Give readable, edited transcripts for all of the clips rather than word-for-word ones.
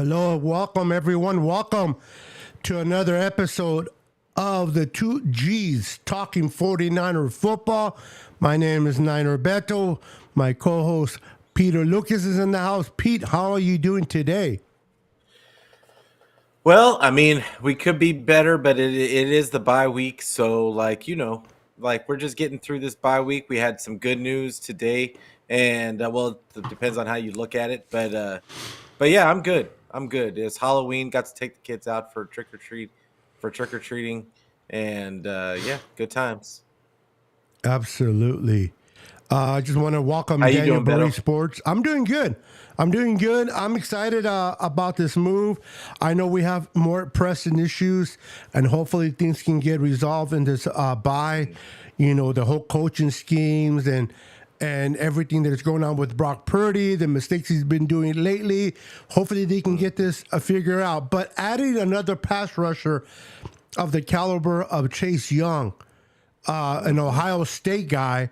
Hello, welcome everyone. Welcome to another episode of the 2Gs Talking 49er Football. My name is Niner Beto. My co-host Peter Lucas is in the house. Pete, how are you doing today? Well, I mean, we could be better, but it is the bye week. So, we're just getting through this bye week. We had some good news today, and it depends on how you look at it. But yeah, I'm good. I'm good. It's Halloween. Got to take the kids out for trick or treating, and yeah, good times. Absolutely. I just want to welcome How you Daniel doing, Burry Beto? Sports. I'm doing good. I'm excited about this move. I know we have more pressing issues, and hopefully things can get resolved in this bye. You know, the whole coaching schemes and everything that is going on with Brock Purdy, the mistakes he's been doing lately. Hopefully they can get this figured out. But adding another pass rusher of the caliber of Chase Young, an Ohio State guy.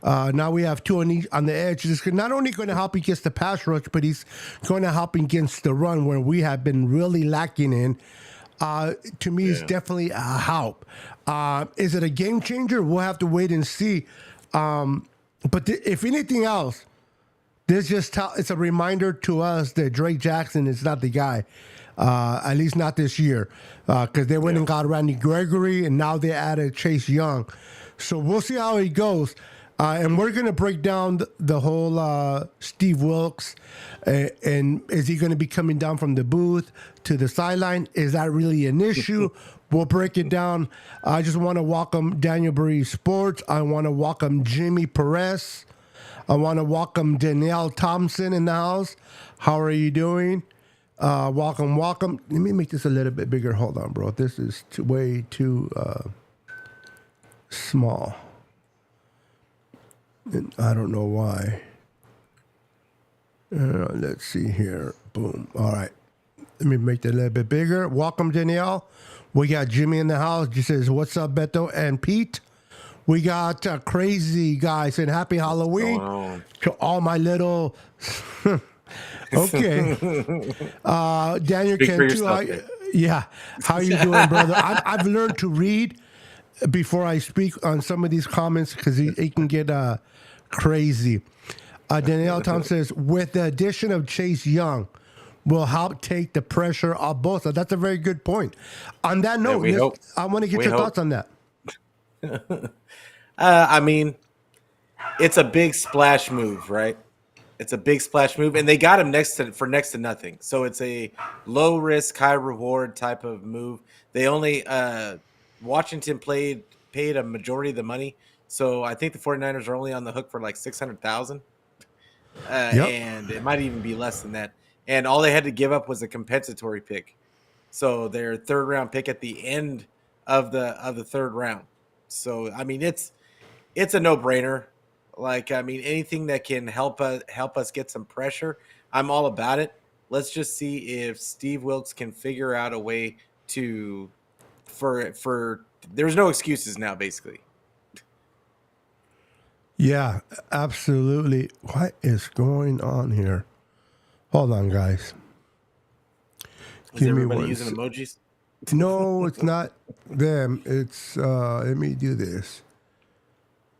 Now we have two on the edge. This is not only going to help against the pass rush, but he's going to help against the run where we have been really lacking in. To me, it's definitely a help. Is it a game changer? We'll have to wait and see. But if anything else, it's a reminder to us that Drake Jackson is not the guy. At least not this year, because they went and got Randy Gregory, and now they added Chase Young. So we'll see how it goes. And we're going to break down the whole Steve Wilkes. And is he going to be coming down from the booth to the sideline? Is that really an issue? We'll break it down. I just want to welcome Daniel Burry Sports. I want to welcome Jimmy Perez. I want to welcome Danielle Thompson in the house. How are you doing? Welcome. Let me make this a little bit bigger. Hold on, bro. This is way too small. And I don't know why. Let's see here. Boom. All right. Let me make that a little bit bigger. Welcome, Danielle. We got Jimmy in the house. She says, "What's up, Beto and Pete?" We got Crazy Guy saying, "Happy Halloween" to all my little... Okay. Daniel Cantu, yeah. How you doing, brother? I've learned to read before I speak on some of these comments because it can get crazy. Danielle Tom says, with the addition of Chase Young, will help take the pressure off both. So that's a very good point. On that note, I want to get your thoughts on that. I mean, it's a big splash move, right? It's a big splash move, and they got him for next to nothing. So it's a low risk, high reward type of move. They only Washington paid a majority of the money, so I think the 49ers are only on the hook for like $600,000, and it might even be less than that. And all they had to give up was a compensatory pick, so their third round pick at the end of the third round. So I mean, it's a no brainer. Anything that can help us get some pressure, I'm all about it. Let's just see if Steve Wilkes can figure out a way for there's no excuses now, basically. Yeah, absolutely. What is going on here? Hold on, guys. Is everybody using emojis? No, it's not them. It's let me do this.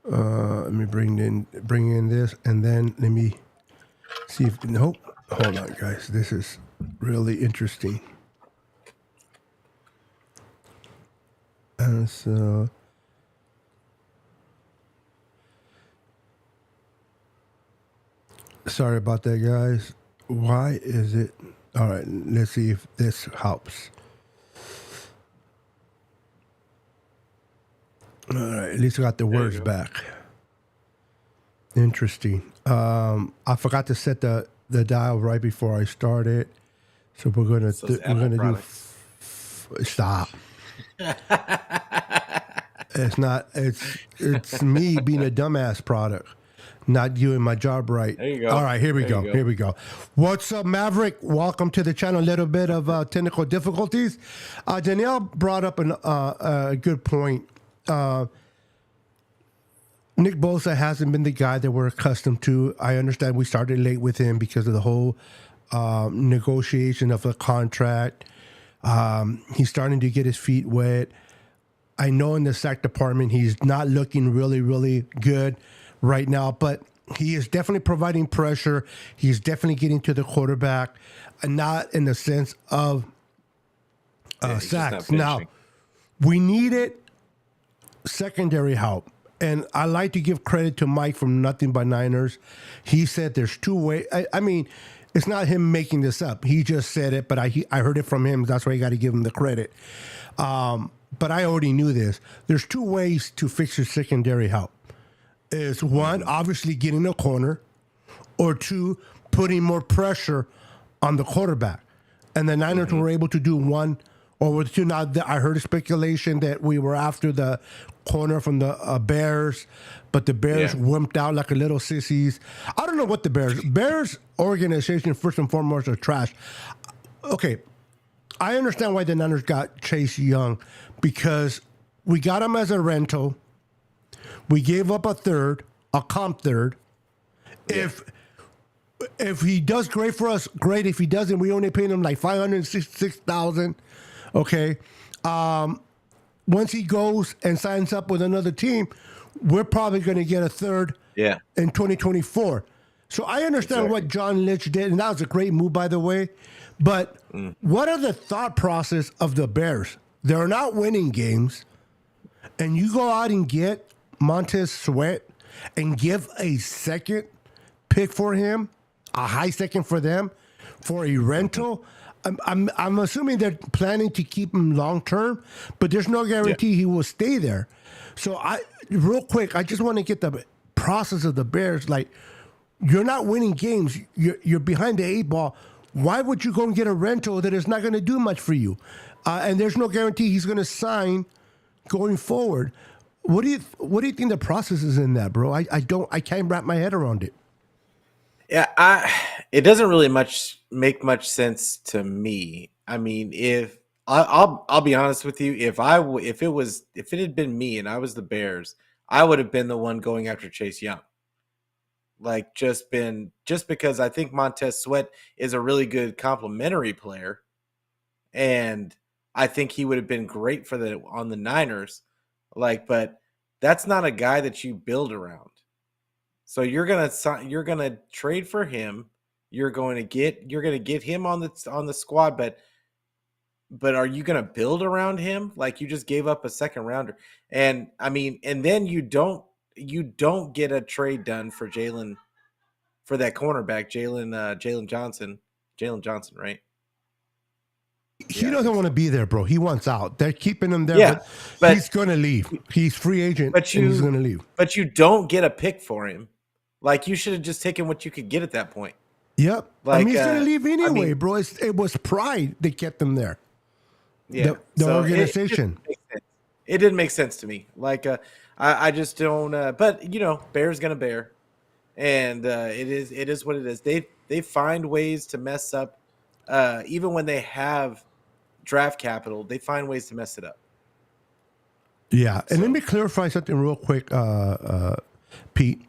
Let me bring in this, and then let me see if nope. Hold on, guys. This is really interesting. And so, sorry about that, guys. Why is it? All right, let's see if this helps. All right, at least I got the words back. Interesting. I forgot to set the dial right before I started, so we're gonna do. Stop. It's not. It's me being a dumbass product, not doing my job right. There you go. All right, here we go. What's up, Maverick? Welcome to the channel. A little bit of technical difficulties. Danielle brought up a good point. Nick Bosa hasn't been the guy that we're accustomed to. I understand we started late with him because of the whole negotiation of a contract. He's starting to get his feet wet. I know in the sack department he's not looking really, really good right now, but he is definitely providing pressure. He's definitely getting to the quarterback, and not in the sense of sacks. Now, we needed secondary help. And I like to give credit to Mike from Nothing But Niners. He said there's two ways. I mean, it's not him making this up. He just said it, but I heard it from him. That's why you got to give him the credit. But I already knew this. There's two ways to fix your secondary help. Is one, obviously getting a corner, or two, putting more pressure on the quarterback. And the Niners were able to do one or two. Now, I heard a speculation that we were after the corner from the Bears, but the Bears wimped out like a little sissies. I don't know what the Bears organization, first and foremost, are trash. Okay, I understand why the Niners got Chase Young, because we got him as a rental. We gave up a comp third. If he does great for us, great. If he doesn't, we only paid him like $566,000. Okay. Once he goes and signs up with another team, we're probably going to get a third in 2024. So I understand what John Lynch did, and that was a great move, by the way. But what are the thought process of the Bears? They're not winning games, and you go out and get Montez Sweat and give a second pick for him, a high second for them, for a rental. I'm assuming they're planning to keep him long term, but there's no guarantee he will stay there. So real quick, I just want to get the process of the Bears. Like, you're not winning games. You're behind the eight ball. Why would you go and get a rental that is not going to do much for you? And there's no guarantee he's going to sign going forward. What do you think the process is in that, bro? I can't wrap my head around it. Yeah, it doesn't really make much sense to me. I mean, I'll be honest with you, if it had been me and I was the Bears, I would have been the one going after Chase Young. Like, just because I think Montez Sweat is a really good complementary player, and I think he would have been great on the Niners. Like, but that's not a guy that you build around. So you're gonna trade for him. You're going to get him on the squad, but are you going to build around him? Like, you just gave up a second rounder, and I mean, and then you don't get a trade done for that cornerback, Jalen Johnson, right? He doesn't want to be there, bro. He wants out. They're keeping him there, but he's going to leave. He's free agent, and he's going to leave. But you don't get a pick for him. Like, you should have just taken what you could get at that point. Yep. Like, he's going to leave anyway, bro. It was pride that kept him there. Yeah. The organization. It didn't make sense to me. Like, I just don't. But Bear's going to bear, and it is what it is. They find ways to mess up, even when they have draft capital. They find ways to mess it up. Yeah, and let me clarify something real quick, Pete.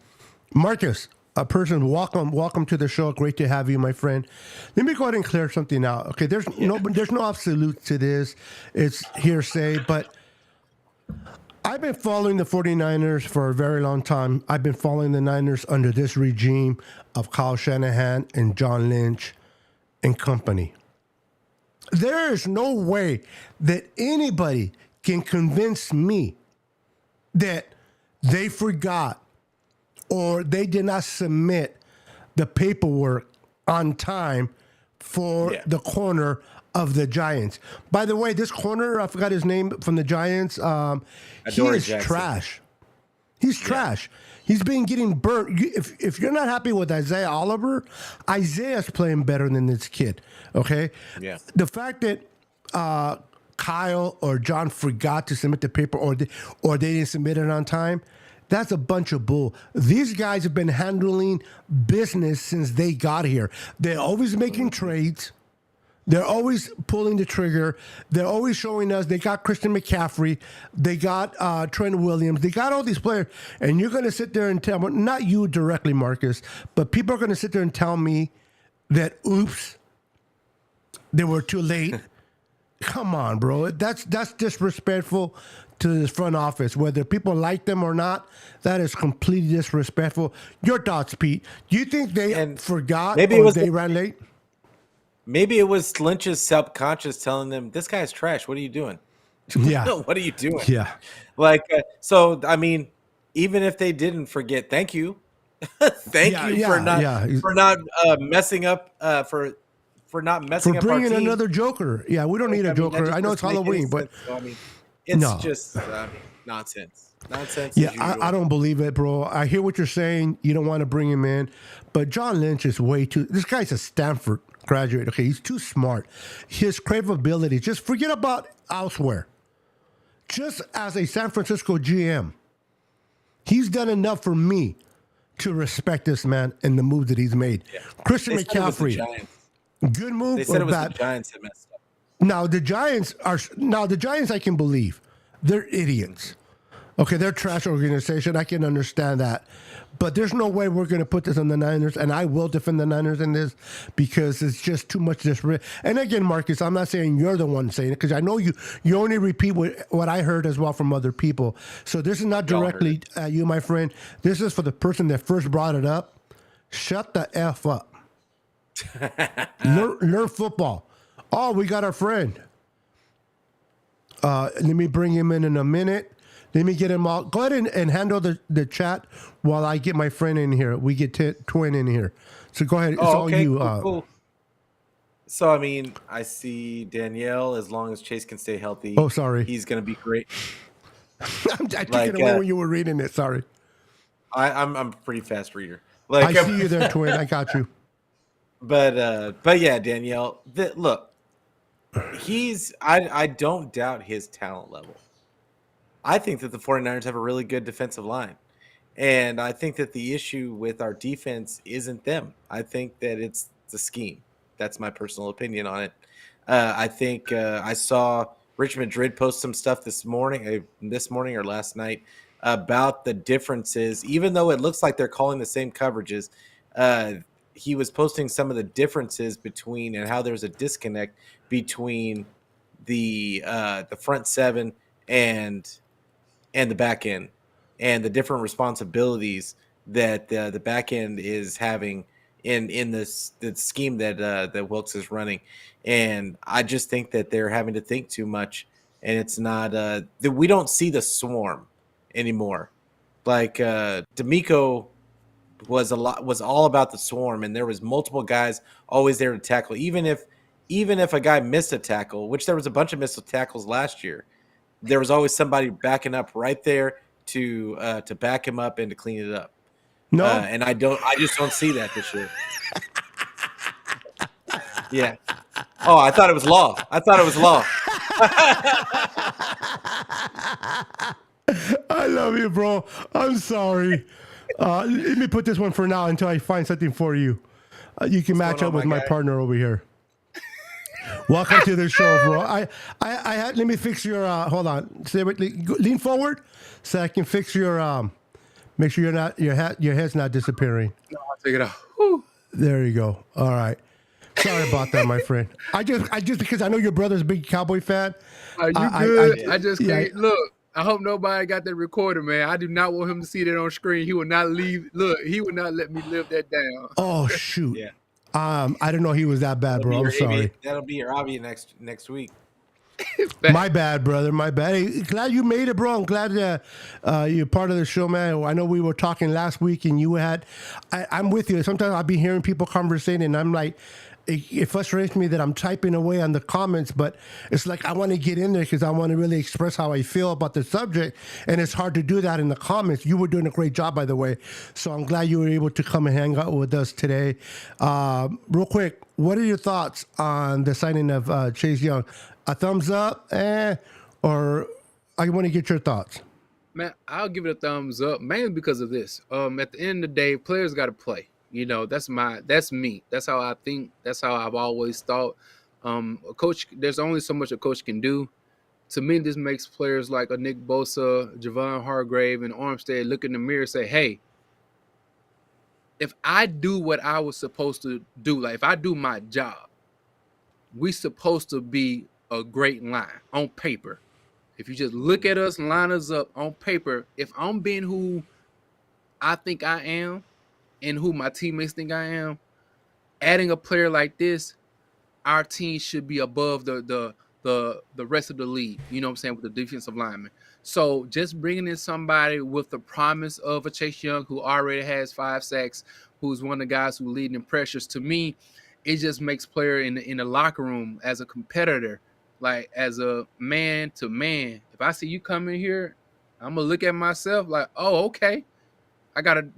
Marcus, a person, welcome to the show. Great to have you, my friend. Let me go ahead and clear something out. Okay, there's no absolute to this. It's hearsay, but I've been following the 49ers for a very long time. I've been following the Niners under this regime of Kyle Shanahan and John Lynch and company. There is no way that anybody can convince me that they forgot or they did not submit the paperwork on time for the corner of the Giants. By the way, this corner, I forgot his name, from the Giants, he is trash. He's trash. He's been getting burnt. If you're not happy with Isaiah Oliver, Isaiah's playing better than this kid, okay? Yeah. The fact that Kyle or John forgot to submit the paper or they didn't submit it on time, that's a bunch of bull. These guys have been handling business since they got here. They're always making trades. They're always pulling the trigger. They're always showing us they got Christian McCaffrey. They got Trent Williams. They got all these players. And you're going to sit there and tell me, not you directly, Marcus, but people are going to sit there and tell me that, oops, they were too late. Come on, bro. That's disrespectful to this front office. Whether people like them or not, that is completely disrespectful. Your thoughts, Pete? Do you think they And forgot maybe it or was they ran late? maybe it was Lynch's subconscious telling them, "This guy's trash. What are you doing? Yeah, What are you doing?" yeah, Like, so I mean, even if they didn't forget, thank you, thank yeah, you yeah, yeah. for not messing up for not For messing up our bringing team. another Joker. Yeah, we don't Like, need a I mean, that Joker. I just know it's doesn't make any Halloween, but sense. So I mean, it's no. just nonsense, nonsense Yeah, as I usual. don't believe it, bro. I hear what you're saying. You don't want to bring him in, but John Lynch is way too. This guy's a Stanford graduate. Okay, he's too smart. His craveability. Just forget about elsewhere. Just as a San Francisco GM, he's done enough for me to respect this man and the move that he's made. Yeah, Christian they said it was the McCaffrey, Giants. good They move said or it was the bad? Giants that messed up. Now the Giants I can believe. They're idiots. Okay, they're a trash organization. I can understand that. But there's no way we're going to put this on the Niners, and I will defend the Niners in this because it's just too much disrespect. And again, Marcus, I'm not saying you're the one saying it because I know you only repeat what I heard as well from other people. So this is not We all heard directly at you, my friend. This is for the person that first brought it up. Shut the F up. Learn football. Oh, we got our friend. Let me bring him in a minute. Let me get him all. Go ahead and handle the chat while I get my friend in here. We get Twin in here. So go ahead. It's Oh, all okay, you. cool. So I mean, I see Danielle. As long as Chase can stay healthy, Oh, sorry. he's going to be great. I took Like, it away when you were reading it. Sorry. I'm a pretty fast reader. I Like, see you there, Twin. I got you. but yeah, Danielle. Look, I don't doubt his talent level. I think that the 49ers have a really good defensive line. And I think that the issue with our defense isn't them. I think that it's the scheme. That's my personal opinion on it. I think I saw Rich Madrid post some stuff this morning or last night about the differences. Even though it looks like they're calling the same coverages, uh, he was posting some of the differences between and how there's a disconnect between the front seven and the back end and the different responsibilities that the back end is having in this the scheme that Wilkes is running. And I just think that they're having to think too much, and it's not that we don't see the swarm anymore. Like D'Amico was all about the swarm, and there was multiple guys always there to tackle, even if a guy missed a tackle, which there was a bunch of missed tackles last year. There was always somebody backing up right there to back him up and to clean it up. No. And I just don't see that this year. Yeah. Oh, I thought it was law. I love you, bro. I'm sorry. Let me put this one for now until I find something for you. You can match going up on, with my my guy? partner over here. Welcome to the show, bro. I had. Let me fix your. Hold on. Lean forward, so I can fix your. Make sure your head's not disappearing. No, I'll take it off. Whew. There you go. All right. Sorry about that, my friend. I just because I know your brother's a big Cowboy fan. Are you good? I just can't look. I hope nobody got that recorder, man. I do not want him to see that on screen. He will not leave. Look, he would not let me live that down. Oh shoot. Yeah. I didn't know he was that bad, bro. I'm sorry. That'll be your hobby next week. My bad, brother. My bad. Hey, glad you made it, bro. I'm glad that you're part of the show, man. I know we were talking last week, and you had. I'm with you. Sometimes I'll be hearing people conversating, and I'm like, it frustrates me that I'm typing away on the comments, but it's like I want to get in there because I want to really express how I feel about the subject, and it's hard to do that in the comments. You were doing a great job, by the way, so I'm glad you were able to come and hang out with us today. Real quick, what are your thoughts on the signing of Chase Young? A thumbs up, or I want to get your thoughts. Man, I'll give it a thumbs up, mainly because of this. At the end of the day, players got to play. You know, that's me. That's how I think. That's how I've always thought. A coach, there's only so much a coach can do. To me, this makes players like a Nick Bosa, Javon Hargrave, and Armstead look in the mirror and say, hey, if I do what I was supposed to do, like if I do my job, we supposed to be a great line on paper. If you just look at us and line us up on paper, if I'm being who I think I am and who my teammates think I am, adding a player like this, our team should be above the rest of the league. You know what I'm saying, with the defensive lineman. So just bringing in somebody with the promise of a Chase Young who already has 5 sacks, who's one of the guys who leading in pressures, to me, it just makes player in the locker room as a competitor, like as a man to man. If I see you come in here, I'm gonna look at myself like, oh, okay, I gotta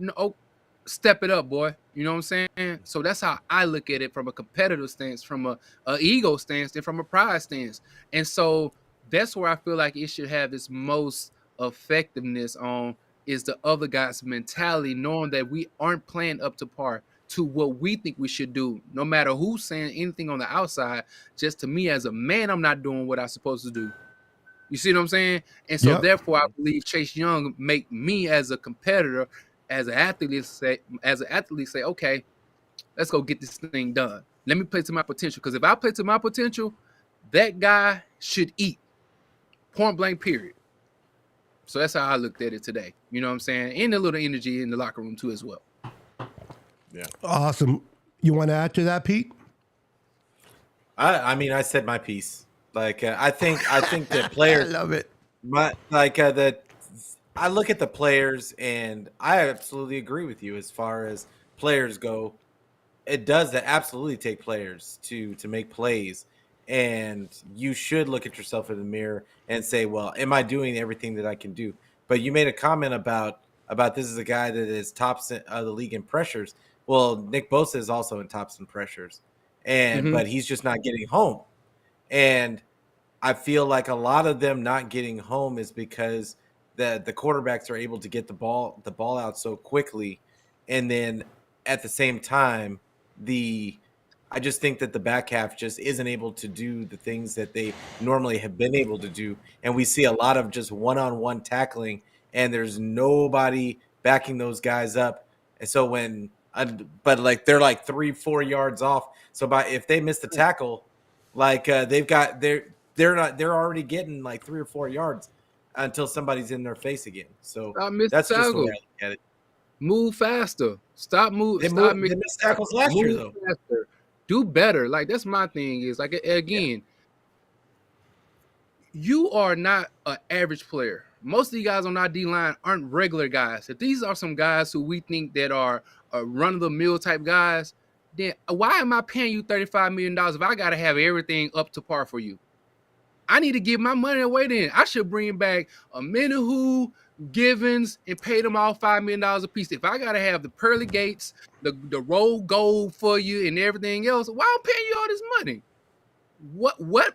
step it up, boy. You know what I'm saying? So that's how I look at it from a competitive stance, from a ego stance, and from a pride stance. And so that's where I feel like it should have its most effectiveness on is the other guy's mentality, knowing that we aren't playing up to par to what we think we should do, no matter who's saying anything on the outside. Just to me as a man, I'm not doing what I'm supposed to do. You see what I'm saying? And so Yep. therefore, I believe Chase Young make me as a competitor, as an athlete say, okay, let's go get this thing done. Let me play to my potential. Because if I play to my potential, that guy should eat. Point blank, period. So that's how I looked at it today. You know what I'm saying? And a little energy in the locker room too as well. Yeah. Awesome. You want to add to that, Pete? I mean, I said my piece. Like I think that players. I love it. I look at the players, and I absolutely agree with you as far as players go. It does absolutely take players to make plays, and you should look at yourself in the mirror and say, "Well, am I doing everything that I can do?" But you made a comment about this is a guy that is tops of the league in pressures. Well, Nick Bosa is also in tops in pressures, but he's just not getting home. And I feel like a lot of them not getting home is because the quarterbacks are able to get the ball out so quickly, and then at the same time, I just think that the back half just isn't able to do the things that they normally have been able to do, and we see a lot of just one-on-one tackling, and there's nobody backing those guys up, and so but like they're like 3-4 yards off, so if they miss the tackle, like they're already getting like 3 or 4 yards until somebody's in their face again. So that's just the way I look at it. Move faster. Stop moving. They missed tackles last year though. Faster. Do better. Like that's my thing. Is like again, you are not an average player. Most of the guys on our D line aren't regular guys. If these are some guys who we think that are run of the mill type guys, then why am I paying you $35 million if I got to have everything up to par for you? I need to give my money away then. I should bring back a Menahu, Givens, and pay them all $5 million a piece. If I got to have the pearly gates, the road gold for you and everything else, why am I paying you all this money?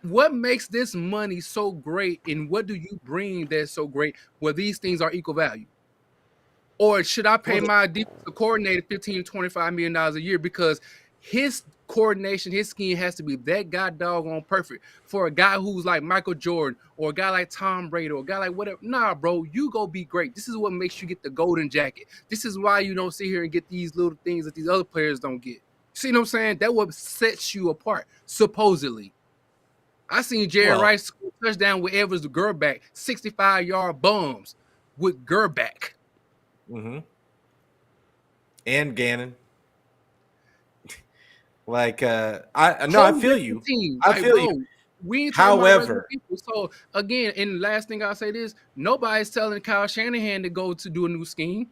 What makes this money so great, and what do you bring that's so great where these things are equal value? Or should I pay my defensive coordinator $15, $25 million a year because his coordination, his scheme has to be that guy doggone perfect for a guy who's like Michael Jordan or a guy like Tom Brady or a guy like whatever? Nah, bro, you go be great. This is what makes you get the golden jacket. This is why you don't sit here and get these little things that these other players don't get. See what I'm saying? That what sets you apart, supposedly. I seen Jerry Rice score a touchdown with Evers the Gerback, 65-yard bombs with Gerback. Mm-hmm. And Gannon. Like I feel you. I feel you. We ain't however, people. So again, and the last thing I'll say is nobody's telling Kyle Shanahan to go to do a new scheme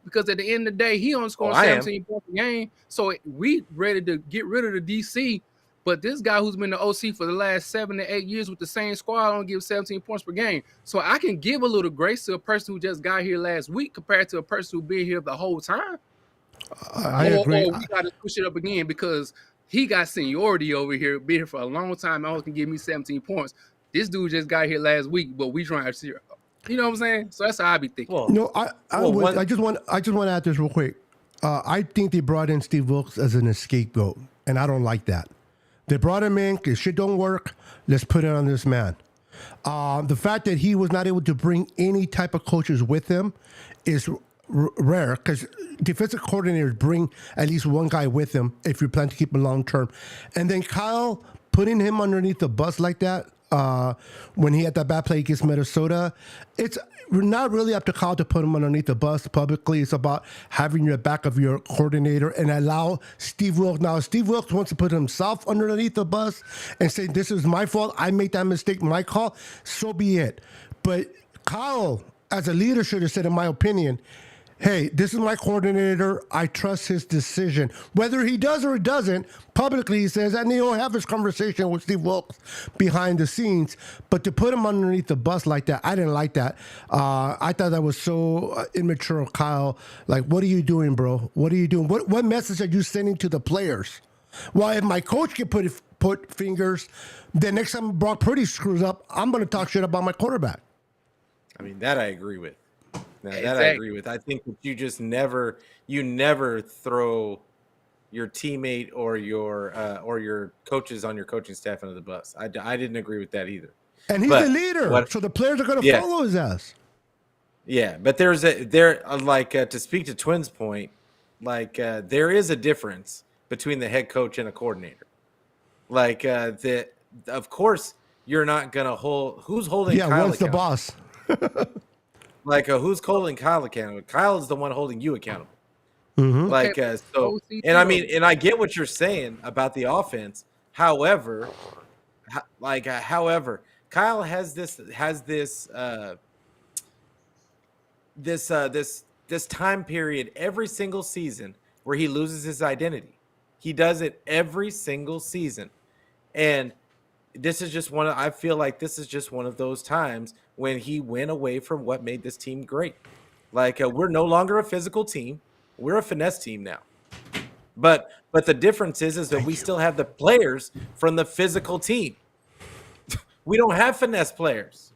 because at the end of the day, he only scoring 17 points a game. So we ready to get rid of the DC. But this guy who's been the OC for the last 7 to 8 years with the same squad only gives 17 points per game. So I can give a little grace to a person who just got here last week compared to a person who's been here the whole time. I agree. Or we got to push it up again because he got seniority over here, been here for a long time, and only can give me 17 points. This dude just got here last week, but we trying to see. You know what I'm saying? So that's how I be thinking. I just want to add this real quick. I think they brought in Steve Wilkes as an scapegoat, and I don't like that. They brought him in because shit don't work. Let's put it on this man. The fact that he was not able to bring any type of coaches with him is rare because defensive coordinators bring at least one guy with them if you plan to keep him long term. And then Kyle putting him underneath the bus like that when he had that bad play against Minnesota, it's not really up to Kyle to put him underneath the bus publicly. It's about having your back of your coordinator and allow Steve Wilkes. Now, if Steve Wilkes wants to put himself underneath the bus and say, this is my fault, I made that mistake, my call, so be it. But Kyle, as a leader, should have said, in my opinion, hey, this is my coordinator. I trust his decision. Whether he does or he doesn't, publicly he says, and he'll have this conversation with Steve Wilkes behind the scenes. But to put him underneath the bus like that, I didn't like that. I thought that was so immature of Kyle. Like, what are you doing, bro? What are you doing? What message are you sending to the players? Well, if my coach can put fingers, then next time Brock Purdy screws up, I'm going to talk shit about my quarterback. I mean, that I agree with. Now, that Exactly. I agree with. I think that you just never throw your teammate or your coaches on your coaching staff under the bus. I didn't agree with that either. And he's the leader, so the players are going to follow his ass. Yeah, but to speak to Twins' point, there is a difference between the head coach and a coordinator. Of course, you're not going to hold who's holding. Yeah, Kyle one's the boss. Who's holding Kyle accountable? Kyle is the one holding you accountable. Mm-hmm. And I get what you're saying about the offense. However, Kyle has this time period every single season where he loses his identity. He does it every single season, and this is just I feel like this is just one of those times when he went away from what made this team great. We're no longer a physical team. We're a finesse team now. But the difference is that we still have the players from the physical team. We don't have finesse players.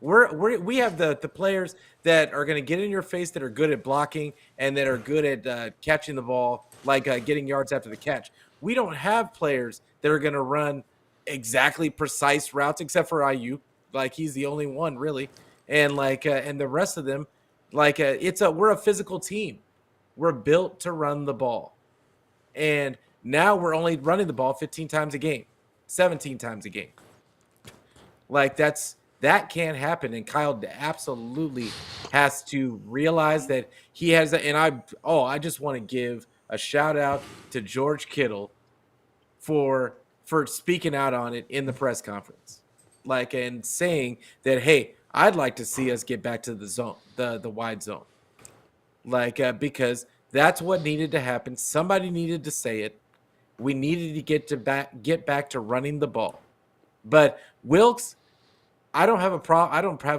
We have the players that are going to get in your face, that are good at blocking and that are good at catching the ball, getting yards after the catch. We don't have players that are going to run exactly precise routes, except for IU. He's the only one really, and and the rest of them, we're a physical team. We're built to run the ball, and now we're only running the ball 15 times a game, 17 times a game. That can't happen, and Kyle absolutely has to realize that he has. And I just want to give a shout out to George Kittle for speaking out on it in the press conference, and saying that, hey, I'd like to see us get back to the zone, the wide zone, because that's what needed to happen. Somebody needed to say it. We needed to get back to running the ball. But Wilkes, I don't have a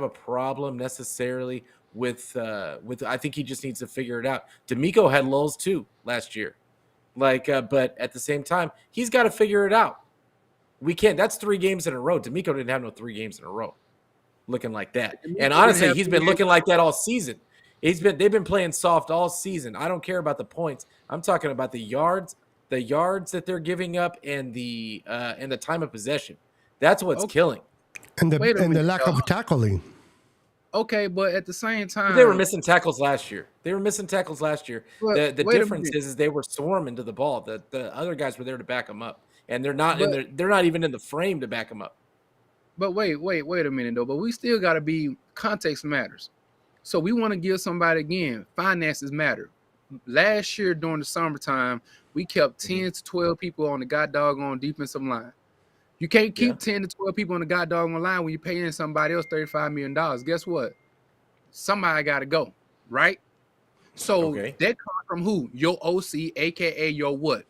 problem necessarily with. I think he just needs to figure it out. D'Amico had lulls too last year. But at the same time, he's got to figure it out. We can't. That's 3 games in a row. D'Amico didn't have no 3 games in a row looking like that. And honestly, he's been looking like that all season. They've been playing soft all season. I don't care about the points. I'm talking about the yards that they're giving up, and the time of possession. That's what's killing. And the lack of tackling. Okay, but at the same time, they were missing tackles last year. The difference is they were swarming to the ball. The other guys were there to back them up, and they're not even in the frame to back them up. But wait a minute though. But we still got to be, context matters. So we want to give somebody, again, finances matter. Last year during the summertime, we kept 10 to 12 people on the goddamn defensive line. You can't keep 10 to 12 people on the goddamn line when you're paying somebody else $35 million. Guess what? Somebody got to go, right? So that comes from who? Your OC, a.k.a. your what?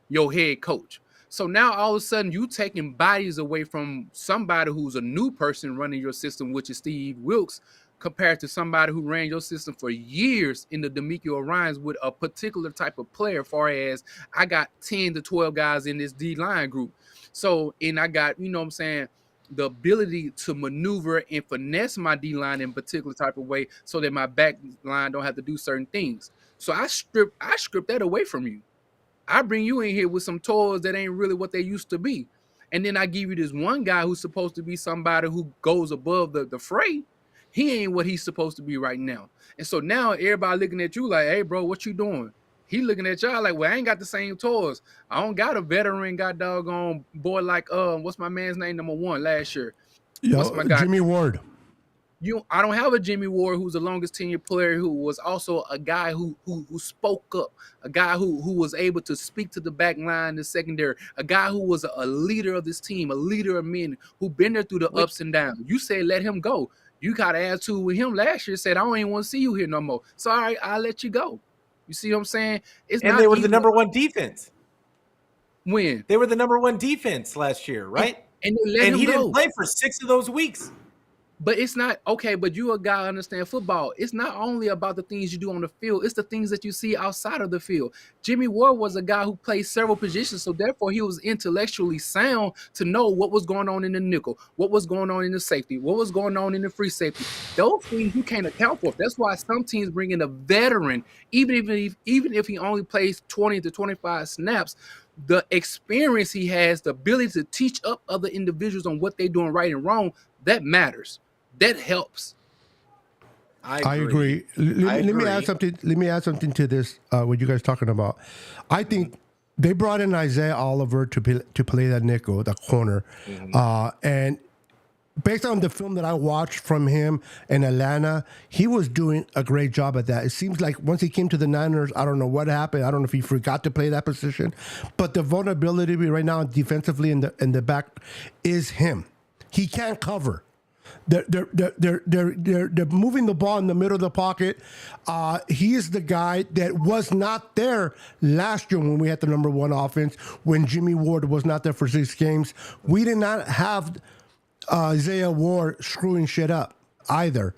Your head coach. So now all of a sudden you taking bodies away from somebody who's a new person running your system, which is Steve Wilkes, compared to somebody who ran your system for years in the D'Amico Orions with a particular type of player, far as I got 10 to 12 guys in this D-line group. So, and I got, the ability to maneuver and finesse my D-line in a particular type of way so that my back line don't have to do certain things. So I strip that away from you. I bring you in here with some toys that ain't really what they used to be. And then I give you this one guy who's supposed to be somebody who goes above the fray. He ain't what he's supposed to be right now. And so now everybody looking at you like, hey, bro, what you doing? he looking at y'all like, well, I ain't got the same toys. I don't got a veteran, got doggone boy like what's my man's name number 1 last year? What's my guy? Jimmy Ward. I don't have a Jimmy Ward who's the longest tenured player, who was also a guy who spoke up, a guy who was able to speak to the back line, the secondary, a guy who was a leader of this team, a leader of men, who been there through the ups and downs. You said let him go. You got an attitude with him last year, said I don't even want to see you here no more. So all right, I'll let you go. You see what I'm saying? And they were the number 1 defense. When? They were the number 1 defense last year, right? And he didn't play for 6 of those weeks. But it's not okay. But you a guy understand football. It's not only about the things you do on the field. It's the things that you see outside of the field. Jimmy Ward was a guy who played several positions, so therefore he was intellectually sound to know what was going on in the nickel, what was going on in the safety, what was going on in the free safety. Those things you can't account for. That's why some teams bring in a veteran, even if he only plays 20 to 25 snaps. The experience he has, the ability to teach up other individuals on what they're doing right and wrong, that matters. That helps. I agree. Let me add something. Let me add something to this. What you guys talking about? I think they brought in Isaiah Oliver to play that nickel, that corner, and based on the film that I watched from him in Atlanta, he was doing a great job at that. It seems like once he came to the Niners, I don't know what happened. I don't know if he forgot to play that position, but the vulnerability right now defensively in the back is him. He can't cover. They're moving the ball in the middle of the pocket. He is the guy that was not there last year when we had the number 1 offense, when Jimmy Ward was not there for 6 games. We did not have Isaiah Ward screwing shit up either.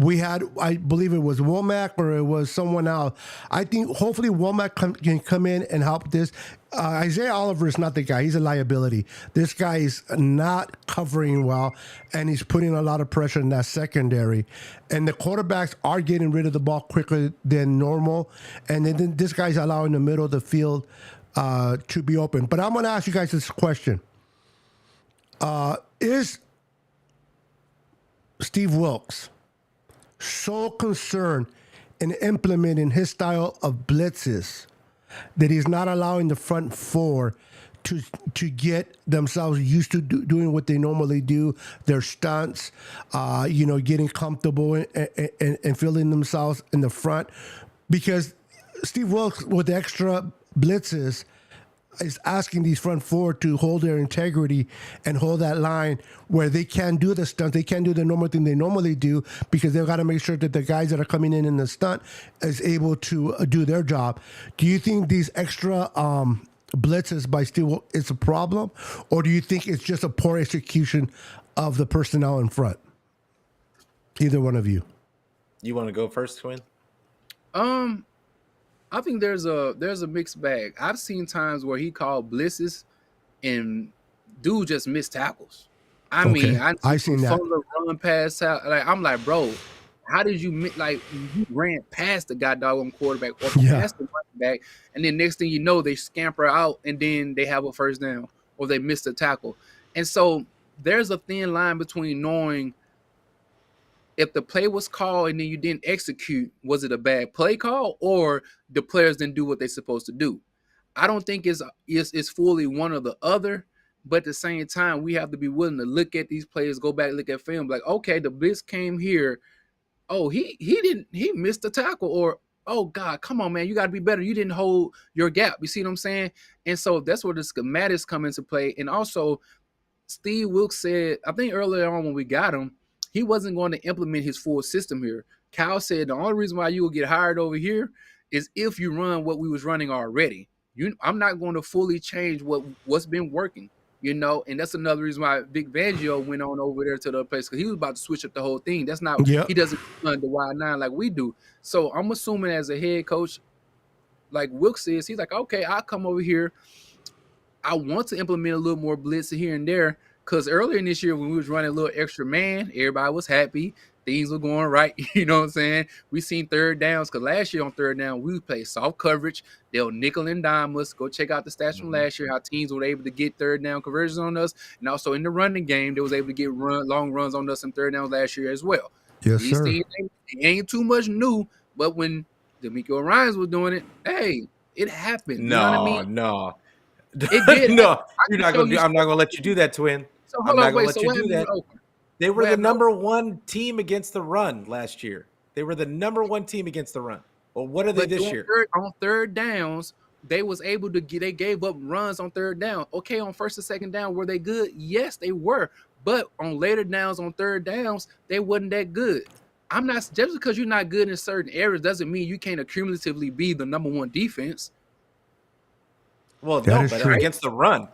We had, I believe it was Womack or it was someone else. I think hopefully Womack can come in and help this. Isaiah Oliver is not the guy. He's a liability. This guy is not covering well, and he's putting a lot of pressure in that secondary. And the quarterbacks are getting rid of the ball quicker than normal. And then this guy's allowing the middle of the field to be open. But I'm going to ask you guys this question. Is Steve Wilkes so concerned in implementing his style of blitzes that he's not allowing the front 4 to get themselves used to doing what they normally do, their stunts, getting comfortable and feeling themselves in the front? Because Steve Wilkes, with extra blitzes, is asking these front 4 to hold their integrity and hold that line where they can do the stunt. They can't do the normal thing they normally do because they've got to make sure that the guys that are coming in the stunt is able to do their job. Do you think these extra blitzes by Steve is a problem, or do you think it's just a poor execution of the personnel in front? Either one of you. You want to go first, Quinn? I think there's a mixed bag. I've seen times where he called blitzes and dude just missed tackles. I mean, I've seen that. Run past, like I'm like, bro, how did you you ran past the goddamn quarterback or past the running back, and then next thing you know, they scamper out and then they have a first down or they missed a tackle. And so there's a thin line between knowing if the play was called and then you didn't execute, was it a bad play call or the players didn't do what they're supposed to do? I don't think it's fully one or the other, but at the same time, we have to be willing to look at these players, go back, look at film, like, okay, the blitz came here. Oh, he missed the tackle, or oh God, come on, man, you got to be better. You didn't hold your gap. You see what I'm saying? And so that's where the schematics come into play. And also, Steve Wilkes said, I think earlier on when we got him, he wasn't going to implement his full system here. Kyle said the only reason why you will get hired over here is if you run what we was running already. I'm not going to fully change what's been working, and that's another reason why Vic Fangio went on over there to the place, because he was about to switch up the whole thing. That's not he doesn't run the wide 9 like we do. So I'm assuming as a head coach, like Wilkes is, he's like, okay, I'll come over here. I want to implement a little more blitz here and there. Because earlier in this year, when we was running a little extra man, everybody was happy. Things were going right. You know what I'm saying? We seen third downs. Because last year on third down, we played soft coverage. They'll nickel and dime us. Go check out the stats from last year, how teams were able to get third down conversions on us. And also in the running game, they was able to get long runs on us in third downs last year as well. Yes, These sir. things ain't too much new. But when D'Amico Ryans was doing it, hey, It happened. You know what I mean? No. It did happen. No, I you're can not show gonna you do. I'm not stuff. gonna let you do that, twin. So I'm hold not on, gonna wait. let So you what do happened with that. Oakland? They were What the happened with number Oakland? one team against the run last year. They were the number one team against the run. Well, what are they But this year? on third downs, they was able to get. They gave up runs on third down. Okay, on first and second down, were they good? Yes, they were. But on later downs, on third downs, they wasn't that good. I'm not just because you're not good in certain areas doesn't mean you can't accumulatively be the number one defense. Well, That no, is but true. against the run,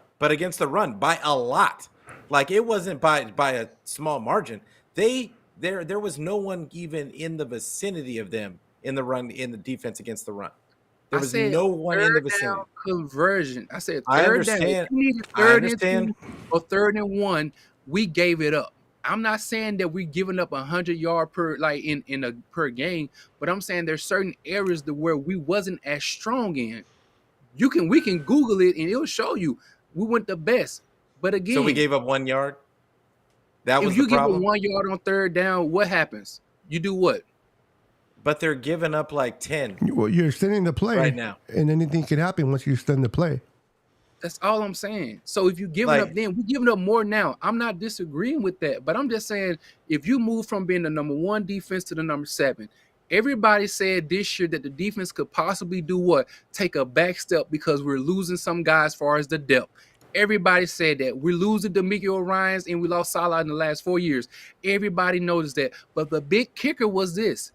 by a lot. Like it wasn't by a small margin. There was no one even in the vicinity of them in the run in the defense against the run. There I was said no one in the third down vicinity. conversion. I said I third down. If understand. you needed I third and understand. 2 or third and 1, we gave it up. I'm not saying that we're giving up 100 yard per like in a per game, but I'm saying there's certain areas that where we wasn't as strong in. We can Google it and it'll show you we went the best. But So we again, gave up 1 yard. That if was the you give it problem. 1 yard on third down, what happens? You do what? But they're giving up like 10 Well, you're extending the play right now. and anything can happen once you extend the play. That's all I'm saying. So if you giving up Like then, we're giving up more now. I'm not disagreeing with that, but I'm just saying if you move from being the number 1 defense to the number 7, everybody said this year that the defense could possibly do what? Take a back step because we're losing some guys as far as the depth. Everybody said that. We're losing D'Amico Ryans and we lost Salah in the last 4 years. Everybody noticed that. But the big kicker was this.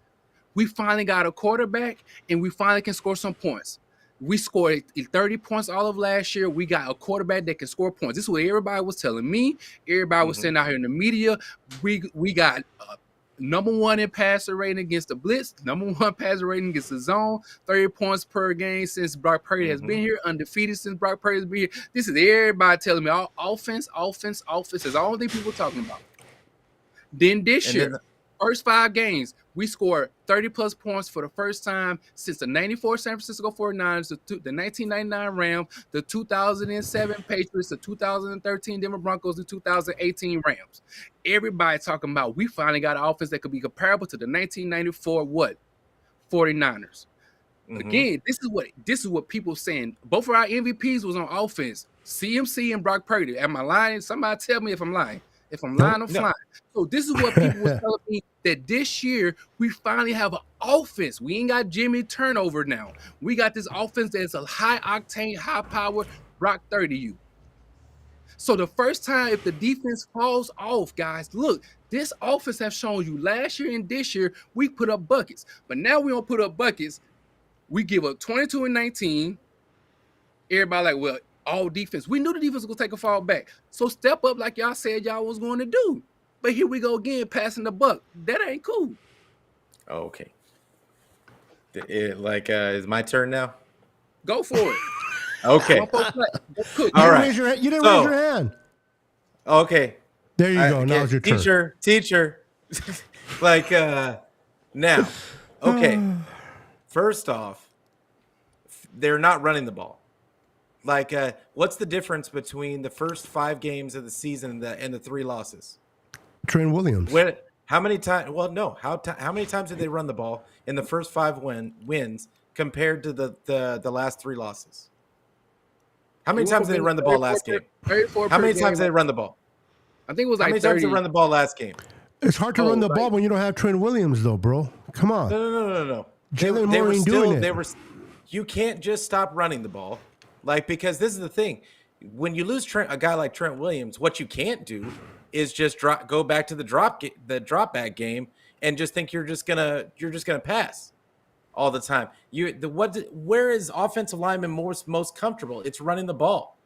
We finally got a quarterback and we finally can score some points. We scored 30 points all of last year. We got a quarterback that can score points. This is what everybody was telling me. Everybody was saying out here in the media. We got number 1 in passer rating against the blitz, number 1 passer rating against the zone, 30 points per game since Brock Purdy has been here, undefeated since Brock Purdy has been here. This is everybody telling me all offense is all the people talking about. Then this year, first 5 games, we scored 30-plus points for the first time since the 94 San Francisco 49ers, the 1999 Rams, the 2007 Patriots, the 2013 Denver Broncos, the 2018 Rams. Everybody talking about we finally got an offense that could be comparable to the 1994 what? 49ers. Again, this is what people saying. Both of our MVPs was on offense. CMC and Brock Purdy. Am I lying? Somebody tell me if I'm lying. If I'm lying, I'm flying. So this is what people were telling me that this year we finally have an offense. We ain't got Jimmy turnover now. We got this offense that's a high octane, high power Brock 30U. So the first time if the defense falls off, guys, look, this offense have shown you last year and this year we put up buckets. But now we don't put up buckets. We give up 22 and 19. Everybody like, well, all defense. We knew the defense was going to take a fall back. So step up like y'all said y'all was going to do. But here we go again, passing the buck. That ain't cool. Okay. Is my turn now? Go for it. Okay. All right. You didn't raise your hand. Okay. There you go. Now's your turn. Teacher. Now. Okay. First off, they're not running the ball. What's the difference between the first 5 games of the season and the 3 losses? Trent Williams. How many times? Well, no. How many times did they run the ball in the first 5 wins compared to the last 3 losses? How many times did they run the ball last game? How many times did they run the ball? I think it was like 30. How many times did they run the ball last game? It's hard to run the ball when you don't have Trent Williams, though, bro. Come on. No. Jalen Moore ain't doing it. You can't just stop running the ball, because this is the thing. When you lose a guy like Trent Williams, what you can't do is just go back to the drop back game and just think you're just gonna pass all the time. Where is offensive lineman most comfortable? It's running the ball.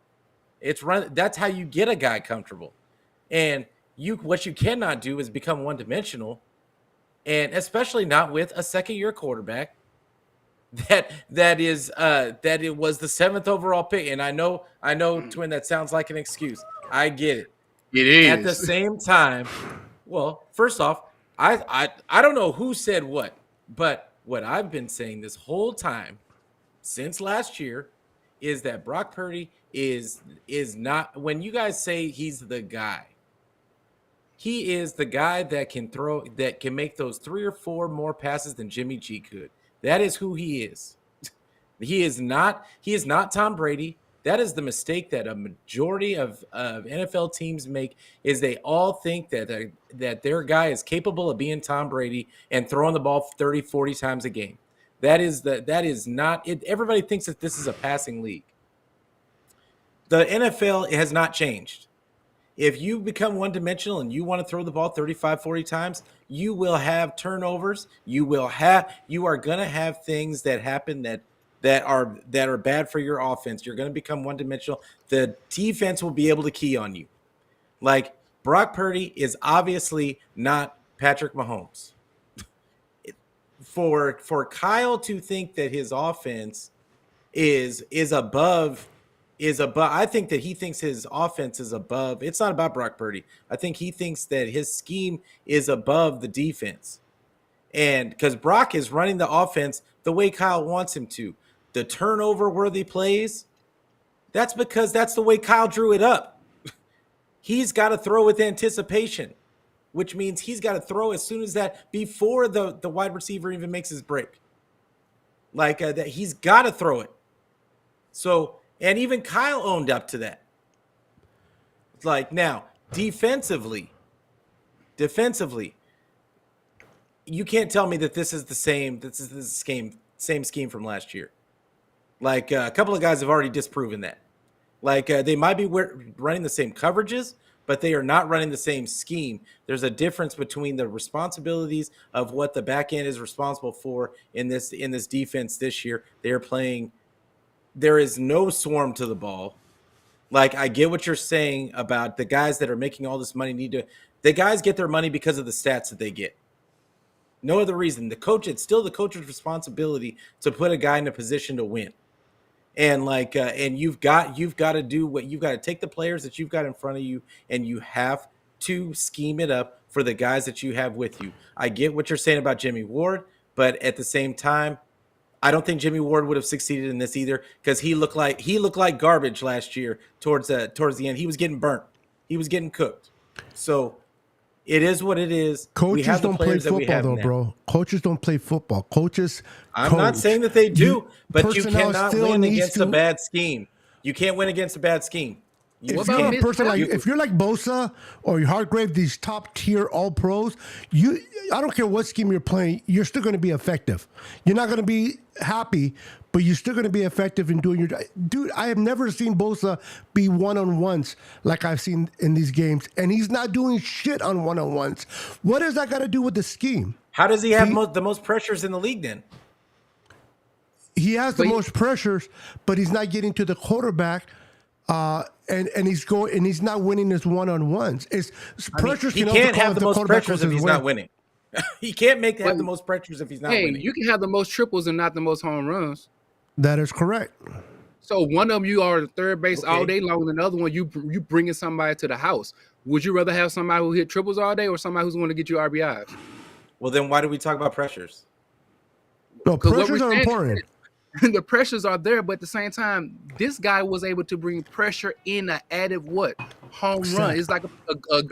That's how you get a guy comfortable. And what you cannot do is become one-dimensional, and especially not with a second-year quarterback that it was the 7th overall pick. And I know, Twin, that sounds like an excuse. I get it. It is. At the same time, well, first off, I don't know who said what, but what I've been saying this whole time since last year is that Brock Purdy is not, when you guys say he's the guy, he is the guy that can make those 3 or 4 more passes than Jimmy G could. That is who he is. He is not Tom Brady. That is the mistake that a majority of NFL teams make, is they all think that their guy is capable of being Tom Brady and throwing the ball 30, 40 times a game. That is not it. Everybody thinks that this is a passing league. The NFL has not changed. If you become one-dimensional and you want to throw the ball 35, 40 times, you will have turnovers. You are going to have things that happen that are bad for your offense. You're going to become one-dimensional. The defense will be able to key on you. Like, Brock Purdy is obviously not Patrick Mahomes. For Kyle to think that his offense is above. I think that he thinks his offense is above. It's not about Brock Purdy. I think he thinks that his scheme is above the defense. And because Brock is running the offense the way Kyle wants him to. The turnover-worthy plays, that's because that's the way Kyle drew it up. He's got to throw with anticipation, which means he's got to throw as soon as that, before the wide receiver even makes his break. Like that, he's got to throw it. So, and even Kyle owned up to that. It's like, now, defensively, you can't tell me that this is the same. This is the same scheme from last year. Like, a couple of guys have already disproven that. Like, they might be running the same coverages, but they are not running the same scheme. There's a difference between the responsibilities of what the back end is responsible for in this defense this year. They are playing. There is no swarm to the ball. Like, I get what you're saying about the guys that are making all this money the guys get their money because of the stats that they get. No other reason. It's still the coach's responsibility to put a guy in a position to win. And like, and you've got to do what you've got to take the players that you've got in front of you, and you have to scheme it up for the guys that you have with you. I get what you're saying about Jimmy Ward, but at the same time, I don't think Jimmy Ward would have succeeded in this either, because he looked like garbage last year towards the end. He was getting burnt. He was getting cooked. So it is what it is. Coaches don't play football, though, bro. Coaches don't play football. I'm not saying that they do, but you personnel cannot still win needs against to- a bad scheme. You can't win against a bad scheme. If you're a person if you're like Bosa or Hargrave, these top tier all pros, I don't care what scheme you're playing, you're still going to be effective. You're not going to be happy, but you're still going to be effective in doing your dude. I have never seen Bosa be one-on-ones like I've seen in these games, and he's not doing shit on one-on-ones. What does that got to do with the scheme? How does he have the most pressures in the league then? He has the most pressures, but he's not getting to the quarterback. And he's not winning his one-on-ones. Pressures he can't have the most pressures if he's not winning. He can't have the most pressures if he's not winning. You can have the most triples and not the most home runs. That is correct. So one of them you are the third base all day long, and the other one you bringing somebody to the house. Would you rather have somebody who hit triples all day or somebody who's going to get you RBIs? Well, then why do we talk about pressures? No, pressures are important. The pressures are there, but at the same time, this guy was able to bring pressure in an added home run. It's like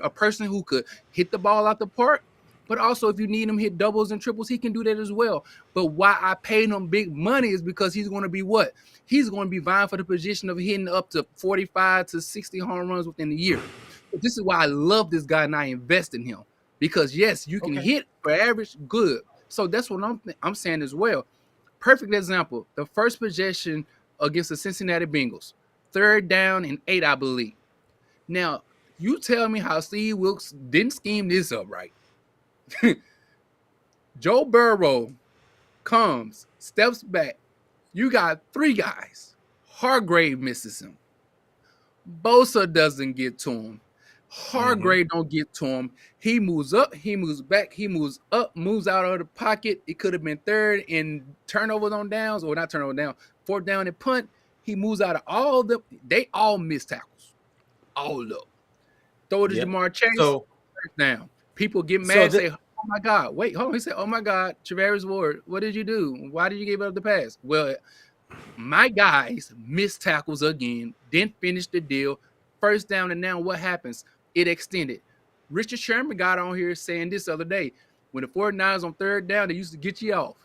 a person who could hit the ball out the park, but also if you need him hit doubles and triples, he can do that as well. But why I paid him big money is because he's going to be He's going to be vying for the position of hitting up to 45 to 60 home runs within a year. But this is why I love this guy and I invest in him, because yes, you can hit for average, good. So that's what I'm saying as well. Perfect example, the first possession against the Cincinnati Bengals, 3rd down and 8, I believe. Now, you tell me how Steve Wilkes didn't scheme this up right. Joe Burrow comes, steps back. You got 3 guys. Hargrave misses him. Bosa doesn't get to him. Hargrave don't get to him. He moves up, he moves back, he moves up, moves out of the pocket. It could have been 3rd and turnovers on downs, or not turnover down, 4th down and punt. He moves out of all the. They all miss tackles, all of them. Throw it to Jamar Chase. So, 1st down. People get mad and say, "Oh my God, wait, hold on." He said, "Oh my God, Travaris Ward, what did you do? Why did you give up the pass?" Well, my guys missed tackles again. Didn't finish the deal. 1st down and now what happens? It extended. Richard Sherman got on here saying this other day, when the 49ers on 3rd down, they used to get you off.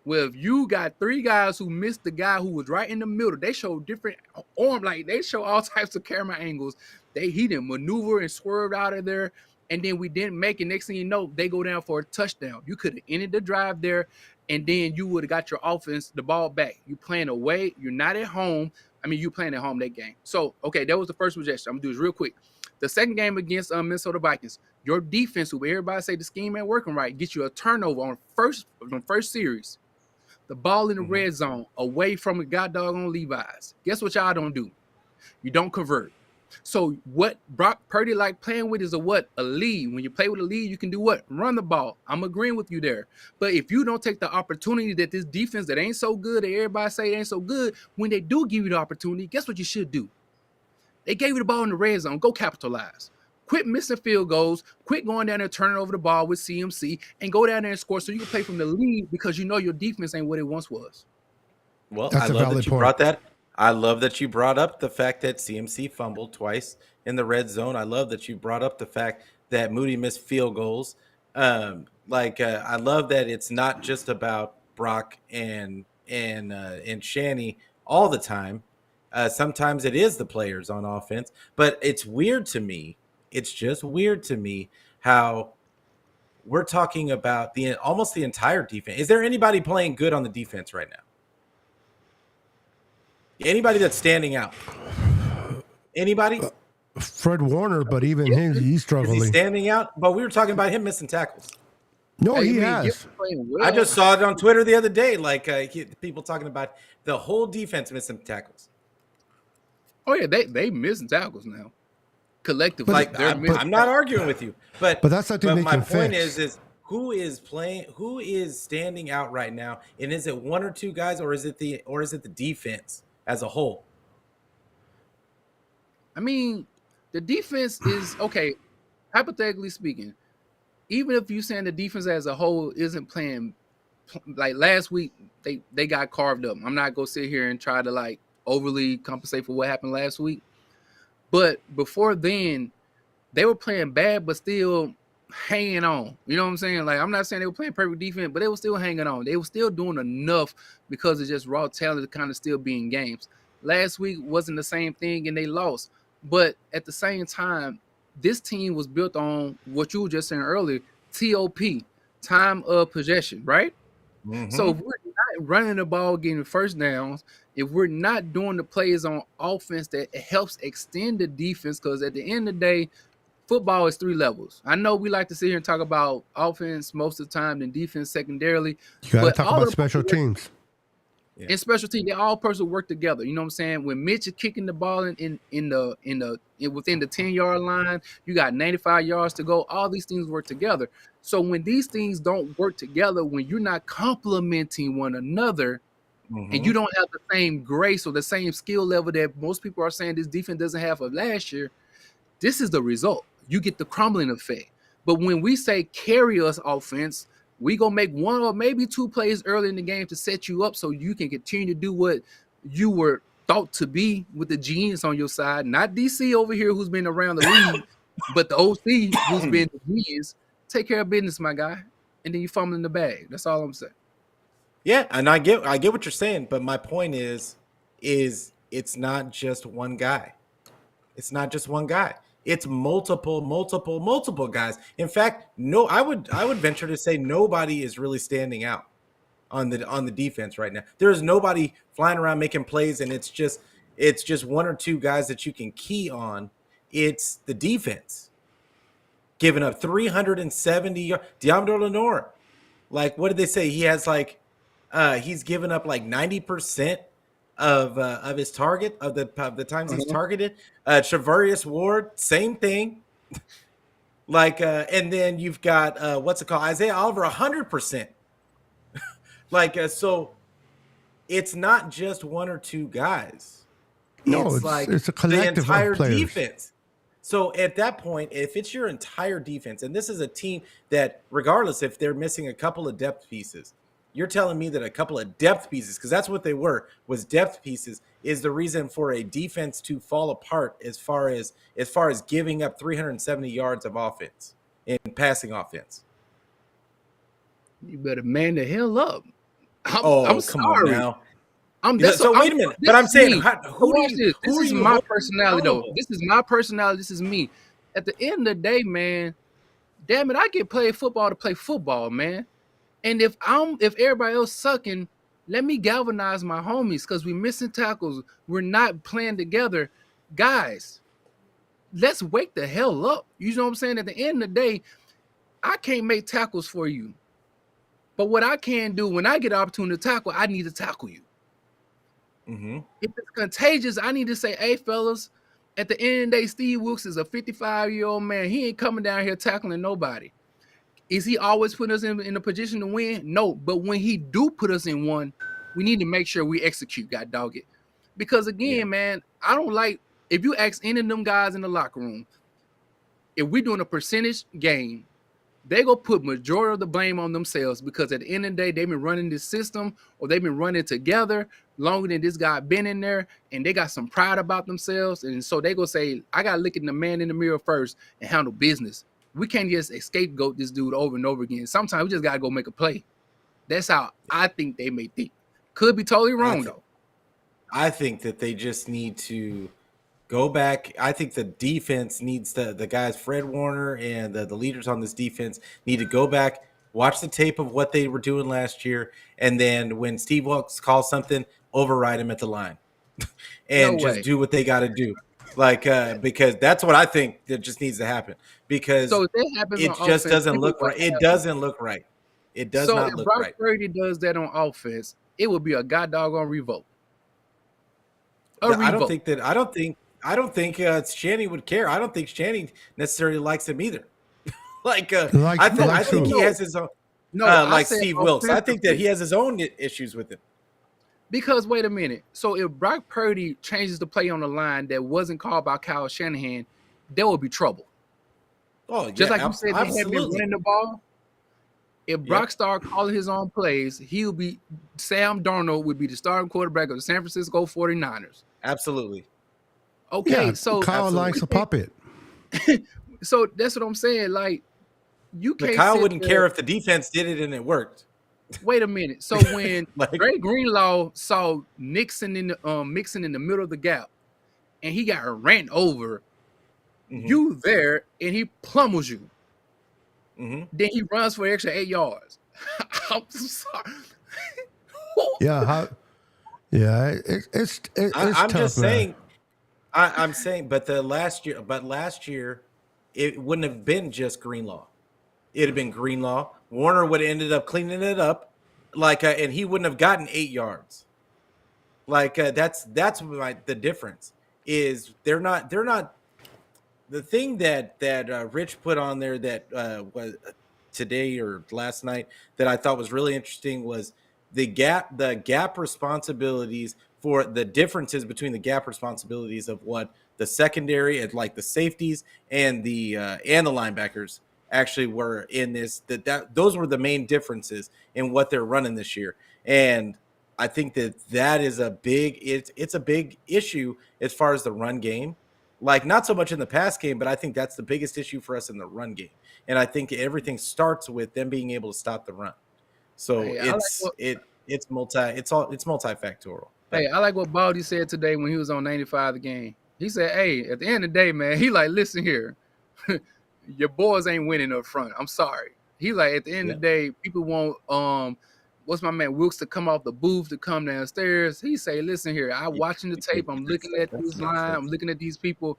Well, if you got 3 guys who missed the guy who was right in the middle, they show different arm, like they show all types of camera angles. He didn't maneuver and swerved out of there, and then we didn't make it. Next thing you know, they go down for a touchdown. You could have ended the drive there, and then you would have got your offense the ball back. You playing away, you're not at home. I mean, you playing at home that game. So, okay, that was the first rejection. I'm gonna do this real quick. The second game against Minnesota Vikings, your defense, who everybody say the scheme ain't working right, gets you a turnover on first series. The ball in the red zone, away from a god dog on Levi's. Guess what y'all don't do? You don't convert. So what Brock Purdy like playing with is a lead. When you play with a lead, you can do what? Run the ball. I'm agreeing with you there. But if you don't take the opportunity that this defense that ain't so good, that everybody say ain't so good, when they do give you the opportunity, guess what you should do? They gave you the ball in the red zone. Go capitalize. Quit missing field goals. Quit going down there and turning over the ball with CMC and go down there and score so you can play from the lead because you know your defense ain't what it once was. Well, I love that you brought that. I love that you brought up the fact that CMC fumbled twice in the red zone. I love that you brought up the fact that Moody missed field goals. I love that it's not just about Brock and Shanny all the time. Sometimes it is the players on offense, but it's weird to me. It's just weird to me how we're talking about almost the entire defense. Is there anybody playing good on the defense right now? Anybody that's standing out? Anybody? Fred Warner, but even he's struggling. Is he standing out? But we were talking about him missing tackles. No, he has. Well. I just saw it on Twitter the other day, people talking about the whole defense missing tackles. Oh yeah, they missing tackles now. Collectively, I'm not arguing with you, but that's something they my can point fix. is who is standing out right now, and is it one or two guys, or is it the defense as a whole? I mean, the defense is okay. Hypothetically speaking, even if you're saying the defense as a whole isn't playing, like last week, they got carved up. I'm not gonna sit here and try to like overly compensate for what happened last week. But before then, they were playing bad, but still hanging on. You know what I'm saying? Like, I'm not saying they were playing perfect defense, but they were still hanging on. They were still doing enough because of just raw talent to kind of still be in games. Last week wasn't the same thing, and they lost. But at the same time, this team was built on what you were just saying earlier, TOP, time of possession, right? Mm-hmm. So if we're not running the ball, getting first downs, if we're not doing the plays on offense that helps extend the defense, because at the end of the day, football is 3 levels. I know we like to sit here and talk about offense most of the time and defense secondarily. You got to talk about special teams. And special teams, they all personally work together. You know what I'm saying? When Mitch is kicking the ball within the 10-yard line, you got 95 yards to go. All these things work together. So when these things don't work together, when you're not complementing one another, and you don't have the same grace or the same skill level that most people are saying this defense doesn't have of last year, this is the result. You get the crumbling effect. But when we say carry us offense, we gonna make 1 or maybe 2 plays early in the game to set you up so you can continue to do what you were thought to be with the genius on your side, not DC over here who's been around the league, but the OC who's been the genius. Take care of business, my guy, and then you fumble in the bag. That's all I'm saying. Yeah, and I get what you're saying, but my point is it's not just one guy. It's not just one guy. It's multiple guys. In fact, I would venture to say nobody is really standing out on the defense right now. There's nobody flying around making plays, and it's just 1 or 2 guys that you can key on. It's the defense giving up 370 yards. Deommodore Lenoir, like, what did they say? He has he's given up like 90% of his target of the times he's targeted. Travarius Ward, same thing. And then you've got Isaiah Oliver, 100%. So it's not just 1 or 2 guys. No, it's a collective the entire of players. Defense. So at that point, if it's your entire defense, and this is a team that, regardless if they're missing a couple of depth pieces, you're telling me that a couple of depth pieces, because that's what they was depth pieces, is the reason for a defense to fall apart as far as giving up 370 yards of offense in passing offense. You better man the hell up. I'm come on sorry. now. So wait a minute. this But I'm is saying, me. So who watch this. This are is you my holding personality, though. accountable? This is my personality. This is me. At the end of the day, man, damn it, I get played football to play football, man. And if everybody else sucking, let me galvanize my homies because we missing tackles. We're not playing together. Guys, let's wake the hell up. You know what I'm saying? At the end of the day, I can't make tackles for you. But what I can do when I get an opportunity to tackle, I need to tackle you. Mm-hmm. If it's contagious, I need to say, hey, fellas, at the end of the day, Steve Wilkes is a 55-year-old man. He ain't coming down here tackling nobody. Is he always putting us in a position to win? No. But when he do put us in one, we need to make sure we execute, god dog it. Because again, man, I don't like, if you ask any of them guys in the locker room, if we're doing a percentage game, they go put majority of the blame on themselves because at the end of the day, they've been running this system or they've been running together longer than this guy been in there, and they got some pride about themselves. And so they go say, I got to look at the man in the mirror first and handle business. We can't just scapegoat this dude over and over again. Sometimes we just got to go make a play. That's how I think they may think. Could be totally wrong, though. I think that they just need to go back. I think the defense needs the guys, Fred Warner and the leaders on this defense need to go back, watch the tape of what they were doing last year, and then when Steve Wilkes calls something, override him at the line and just do what they got to do. Like, because that's what I think that just needs to happen because so if that happens it on just offense, doesn't look right. It doesn't look right. It does not look right. So if Brock Purdy does that on offense, it would be a god doggone revolt. I don't think Shanny would care. I don't think Shanny necessarily likes him either. I think he has his own. Like Steve Wilkes, I think that he has his own issues with him. Because wait a minute, so if Brock Purdy changes the play on the line that wasn't called by Kyle Shanahan, there will be trouble. Oh, yeah, just like you said, they have been running the ball. If Brock started calling his own plays, Sam Darnold would be the starting quarterback of the San Francisco 49ers. Absolutely. Okay, yeah, so Kyle likes a puppet. So that's what I'm saying. Like, you can't. But Kyle wouldn't care if the defense did it and it worked. Wait a minute. So when Dre Greenlaw saw Mixon in the middle of the gap, and he got ran over, you there, and he pummels you. Then he runs for an extra 8 yards. I'm sorry. It's I'm tough, just man. saying. I'm saying, but last year, it wouldn't have been just Greenlaw. It'd have been Greenlaw. Warner would have ended up cleaning it up, and he wouldn't have gotten 8 yards. That's the difference is they're not. The thing that Rich put on there that was today or last night that I thought was really interesting was the gap responsibilities for the differences between the gap responsibilities of what the secondary and like the safeties and the linebackers actually were in this. Those were the main differences in what they're running this year, and I think that is a big it's a big issue as far as the run game. Like, not so much in the pass game, but I think that's the biggest issue for us in the run game. And I think everything starts with them being able to stop the run. So it's multifactorial. Hey, I like what Baldy said today when he was on 95 the game. He said, hey, at the end of the day, man, he like, listen here. Your boys ain't winning up front. I'm sorry. He like, at the end of the day, people want what's my man Wilkes to come off the booth to come downstairs. He say, listen here, I'm watching the tape. I'm looking at this line. I'm looking at these people.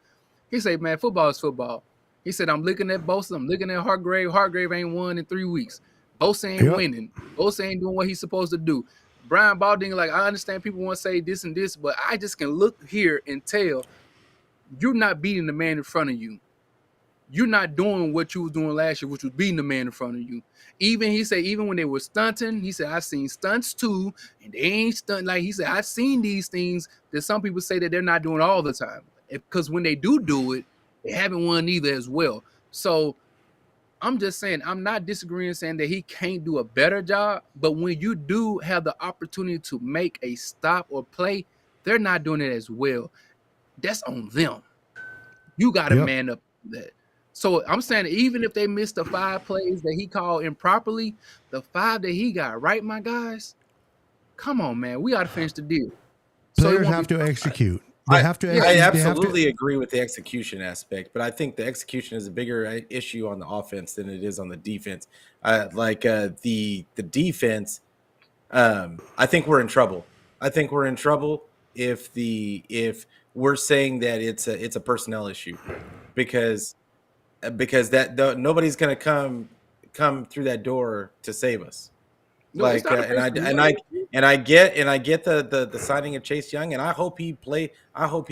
He say, man, football is football. He said, I'm looking at Bosa. I'm looking at Hargrave. Hargrave ain't won in 3 weeks. Bosa ain't winning. Bosa ain't doing what he's supposed to do. Brian Balding, like, I understand people want to say this and this, but I just can look here and tell you're not beating the man in front of you. You're not doing what you was doing last year, which was beating the man in front of you. He said, even when they were stunting, he said, I've seen stunts too, and they ain't stunt. Like, he said, I've seen these things that some people say that they're not doing all the time. Because when they do it, they haven't won either as well. So I'm just saying, I'm not disagreeing saying that he can't do a better job, but when you do have the opportunity to make a stop or play, they're not doing it as well. That's on them. You got to man up to that. So I'm saying even if they missed the 5 plays that he called improperly, the 5 that he got right, my guys, Come on, man. We got to finish the deal. Players have to execute. They have to. I absolutely agree with the execution aspect, but I think the execution is a bigger issue on the offense than it is on the defense. The defense, I think we're in trouble. I think we're in trouble if we're saying that it's a personnel issue, because nobody's going to come through that door to save us. No, I get the signing of Chase Young, and I hope he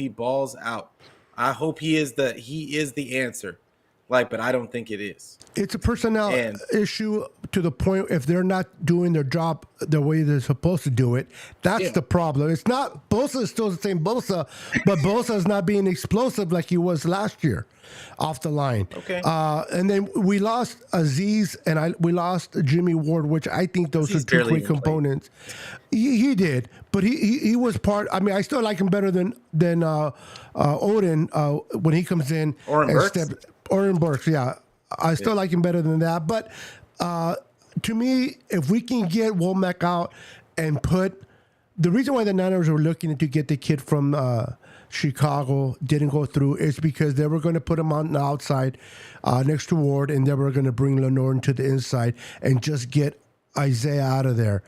balls out. I hope he is the answer. But I don't think it is. It's a personnel issue to the point if they're not doing their job the way they're supposed to do it. That's the problem. It's not Bosa is still the same Bosa, but Bosa is not being explosive like he was last year off the line. Okay. And then we lost Aziz and we lost Jimmy Ward, which I think those are two great components. He did, but he was part. I mean, I still like him better than Odin when he comes in. Oren Burks, yeah. I still like him better than that. But to me, if we can get Womack out and put – the reason why the Niners were looking to get the kid from Chicago didn't go through is because they were going to put him on the outside next to Ward, and they were going to bring Lenore into the inside and just get Isaiah out of there.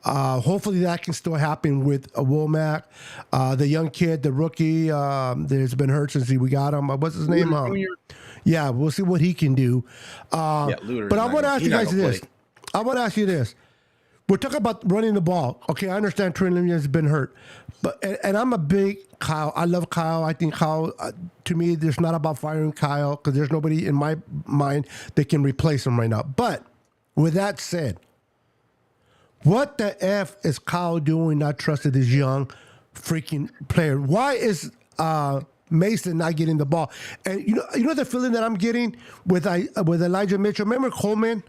Hopefully that can still happen with Womack. The young kid, the rookie, that's been hurt since we got him. What's his name? Yeah, we'll see what he can do. But I want to ask you guys this. We're talking about running the ball. Okay, I understand Trey Lindgren has been hurt. And I'm a big Kyle. I love Kyle. I think Kyle, to me, it's not about firing Kyle because there's nobody in my mind that can replace him right now. But with that said, what the F is Kyle doing not trusting this young freaking player? Why is Mason not getting the ball? And you know the feeling that I'm getting with Elijah Mitchell. Remember Coleman?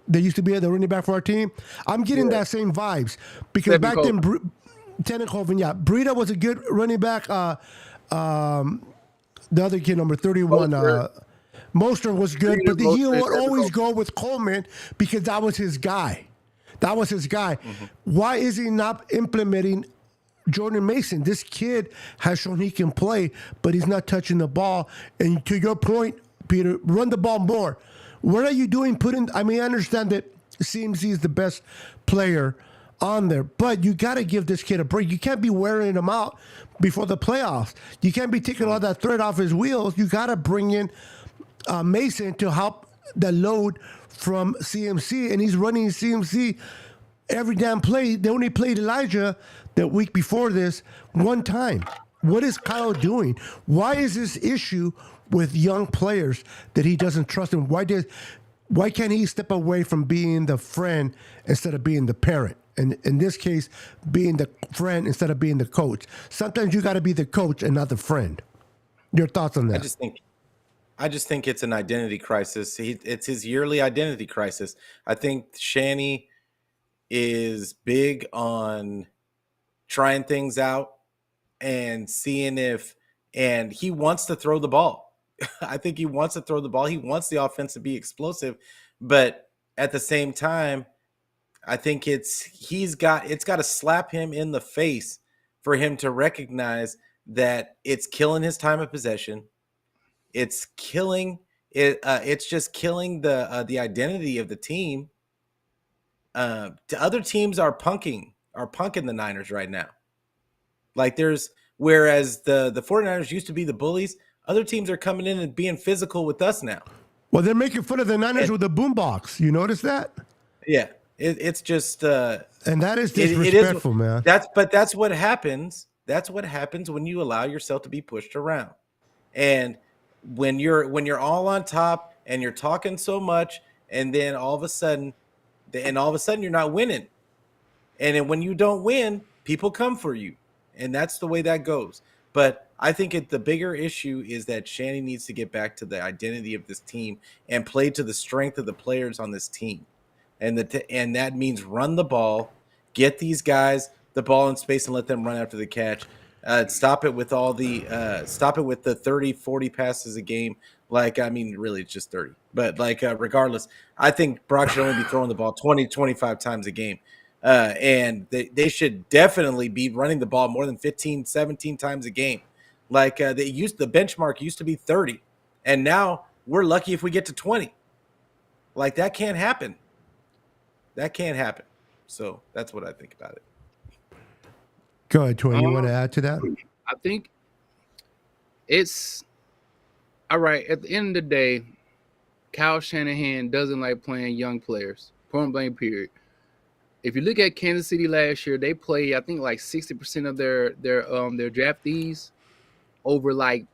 They used to be the running back for our team. I'm getting that same vibes because back then, Tennant Colvin, Breida was a good running back. The other kid, number 31, Mostert was good, but he would always go with Coleman because that was his guy. Mm-hmm. Why is he not implementing Jordan Mason? This kid has shown he can play, but he's not touching the ball. And to your point, Peter, run the ball more. What are you doing? I understand that CMC is the best player on there, but you got to give this kid a break. You can't be wearing him out before the playoffs. You can't be taking all that thread off his wheels. You got to bring in Mason to help the load from CMC, and he's running CMC every damn play. They only played Elijah the week before this one time. What is Kyle doing? Why is this issue with young players that he doesn't trust them? Why can't he step away from being the friend instead of being the parent? And in this case, being the friend instead of being the coach. Sometimes you got to be the coach and not the friend. Your thoughts on that? I just think it's an identity crisis. It's his yearly identity crisis. I think Shanny is big on trying things out and seeing and he wants to throw the ball. I think he wants to throw the ball. He wants the offense to be explosive, but at the same time, I think it's got to slap him in the face for him to recognize that it's killing his time of possession. It's killing it. It's just killing the identity of the team. The other teams are punking the Niners right now. Whereas the 49ers used to be the bullies, other teams are coming in and being physical with us now. Well, they're making fun of the Niners with the boombox. You notice that? Yeah, it's just and that is disrespectful, man. That's what happens. That's what happens when you allow yourself to be pushed around, and when you're all on top and you're talking so much, and then all of a sudden you're not winning, and then when you don't win, people come for you, and that's the way that goes. But I think the bigger issue is that Shanny needs to get back to the identity of this team and play to the strength of the players on this team, and that means run the ball, get these guys the ball in space and let them run after the catch. Stop it with the 30, 40 passes a game. Really it's just 30. But regardless, I think Brock should only be throwing the ball 20, 25 times a game. And they should definitely be running the ball more than 15, 17 times a game. Like the benchmark used to be 30, and now we're lucky if we get to 20. Like that can't happen. That can't happen. So that's what I think about it. Go ahead, Twin. You want to add to that? I think it's all right. At the end of the day, Kyle Shanahan doesn't like playing young players. Point blank, period. If you look at Kansas City last year, they played, I think, like 60% of their draftees over like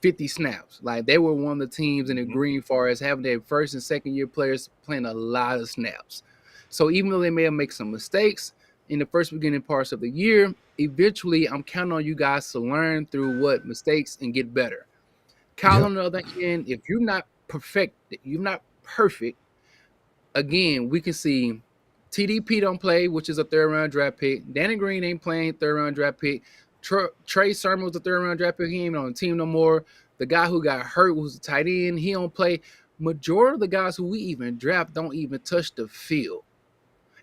50 snaps. Like they were one of the teams in the green far as having their first and second year players playing a lot of snaps. So even though they may have made some mistakes in the first beginning parts of the year, eventually I'm counting on you guys to learn through what mistakes and get better. Kyle, on the other hand, if you're not perfect, again, we can see TDP don't play, which is a third-round draft pick. Danny Green ain't playing, third-round draft pick. Trey Sermon was a third-round draft pick. He ain't on the team no more. The guy who got hurt was a tight end. He don't play. Majority of the guys who we even draft don't even touch the field.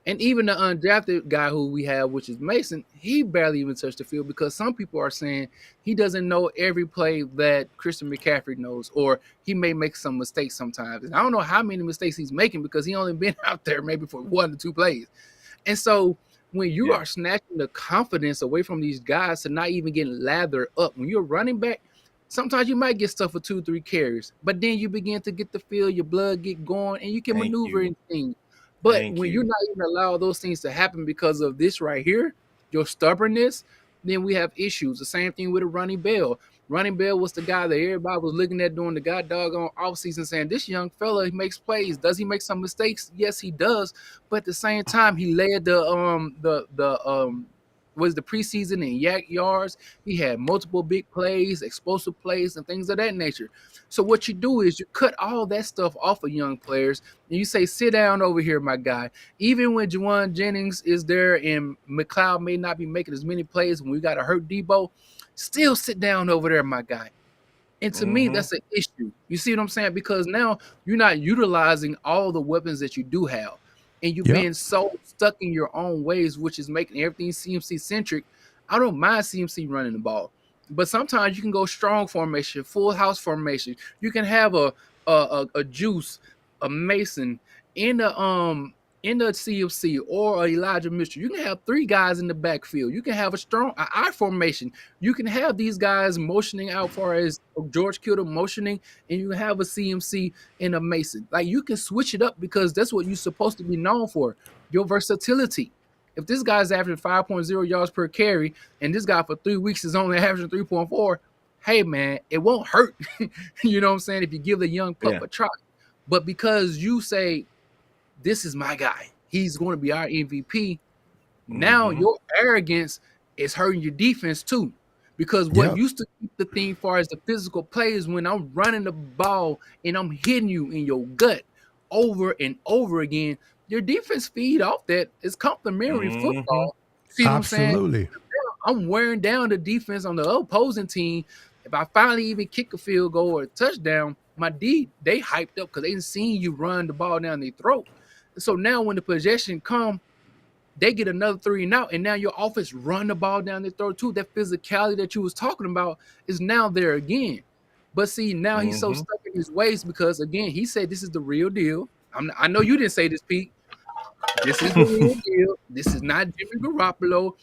And even the undrafted guy who we have, which is Mason, he barely even touched the field because some people are saying he doesn't know every play that Christian McCaffrey knows, or he may make some mistakes sometimes. And I don't know how many mistakes he's making because he only been out there maybe for 1 or 2 plays. And so when you are snatching the confidence away from these guys to not even getting lathered up, when you're running back, sometimes you might get stuff for 2 or 3 carries, but then you begin to get the feel, your blood get going, and you can maneuver and things. But when you're not even allow those things to happen because of this right here, your stubbornness, then we have issues. The same thing with a Ronnie Bell. Ronnie Bell was the guy that everybody was looking at during the god doggone offseason saying, this young fella, he makes plays. Does he make some mistakes? Yes, he does. But at the same time, he led the preseason in yak yards. He had multiple big plays, explosive plays, and things of that nature. So what you do is you cut all that stuff off of young players, and you say, sit down over here, my guy. Even when Juwan Jennings is there and McLeod may not be making as many plays when we got to hurt Debo, still sit down over there, my guy. And to me, that's an issue. You see what I'm saying? Because now you're not utilizing all the weapons that you do have. And you've been so stuck in your own ways, which is making everything CMC-centric. I don't mind CMC running the ball. But sometimes you can go strong formation, full house formation. You can have a Juice, a Mason in the CMC or a Elijah Mitchell. You can have 3 guys in the backfield. You can have a strong I formation. You can have these guys motioning out far as George Kittle motioning, and you can have a CMC and a Mason. Like you can switch it up because that's what you're supposed to be known for, your versatility. If this guy's averaging 5.0 yards per carry and this guy for 3 weeks is only averaging 3.4, hey, man, it won't hurt. You know what I'm saying? If you give the young pup a try. But because you say, this is my guy, he's going to be our MVP, now your arrogance is hurting your defense too. Because what used to keep the thing far as the physical plays when I'm running the ball and I'm hitting you in your gut over and over again, your defense feed off that. It's complementary football. See what I'm saying? Absolutely. I'm wearing down the defense on the opposing team. If I finally even kick a field goal or a touchdown, they hyped up because they didn't see you run the ball down their throat. So now when the possession come, they get another 3 and out, and now your offense run the ball down their throat too. That physicality that you was talking about is now there again. But see, now he's so stuck in his ways because, again, he said this is the real deal. I know you didn't say this, Pete. This is the real deal. This is not Jimmy Garoppolo.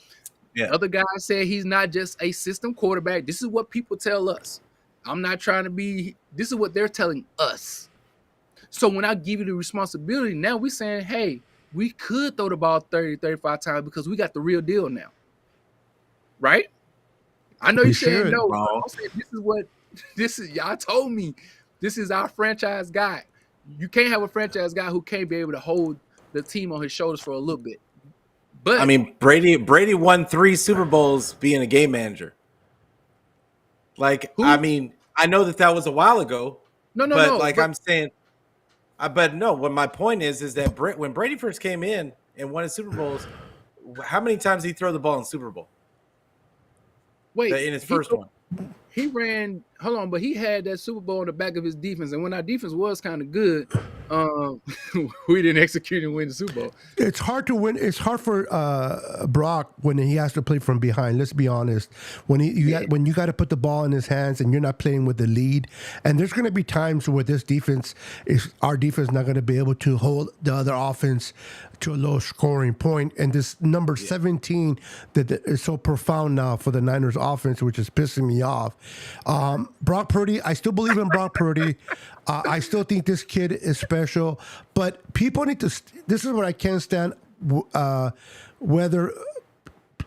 Yeah. Other guys said he's not just a system quarterback. This is what people tell us. I'm not trying to be – this is what they're telling us. So when I give you the responsibility, now we're saying, hey, we could throw the ball 30, 35 times because we got the real deal now. Right? I know you said no. I'm saying this is y'all told me this is our franchise guy. You can't have a franchise guy who can't be able to hold the team on his shoulders for a little bit. But I mean, Brady won 3 Super Bowls being a game manager. Like, who? I mean, I know that was a while ago. No. I'm saying, but no. What my point is that when Brady first came in and won his Super Bowls, how many times did he throw the ball in Super Bowl? Wait, in his first one, he ran. Hold on, but he had that Super Bowl in the back of his defense, and when our defense was kind of good, we didn't execute and win the Super Bowl. It's hard to win. It's hard for Brock when he has to play from behind. Let's be honest. When when you got to put the ball in his hands and you're not playing with the lead, and there's going to be times where our defense not going to be able to hold the other offense to a low scoring point. And this number 17 that is so profound now for the Niners offense, which is pissing me off. Brock Purdy, I still believe in Brock Purdy. I still think this kid is special, but people need to. This is what I can't stand. Whether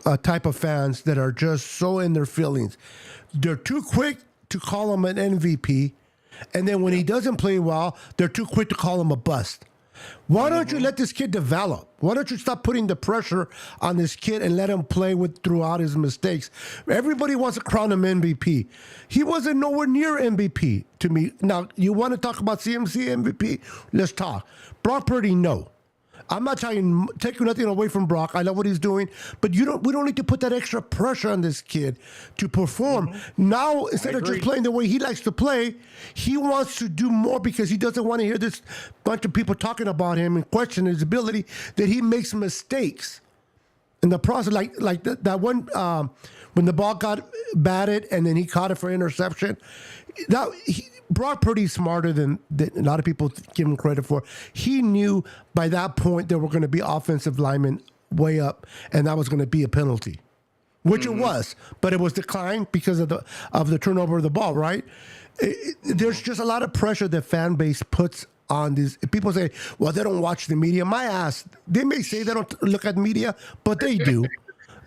a type of fans that are just so in their feelings, they're too quick to call him an MVP, and then when he doesn't play well, they're too quick to call him a bust. Why don't you let this kid develop? Why don't you stop putting the pressure on this kid and let him play throughout his mistakes? Everybody wants to crown him MVP. He wasn't nowhere near MVP to me. Now, you want to talk about CMC MVP? Let's talk. Brock Purdy, no. I'm not taking nothing away from Brock. I love what he's doing, but we don't need to put that extra pressure on this kid to perform. Now, instead of just playing the way he likes to play, he wants to do more because he doesn't want to hear this bunch of people talking about him and question his ability, that he makes mistakes in the process. Like that one when the ball got batted and then he caught it for interception. Brock Purdy's smarter than a lot of people give him credit for. He knew by that point there were going to be offensive linemen way up, and that was going to be a penalty, which it was. But it was declined because of the turnover of the ball, right? There's just a lot of pressure that fan base puts on these. People say, well, they don't watch the media. My ass, they may say they don't look at media, but they do.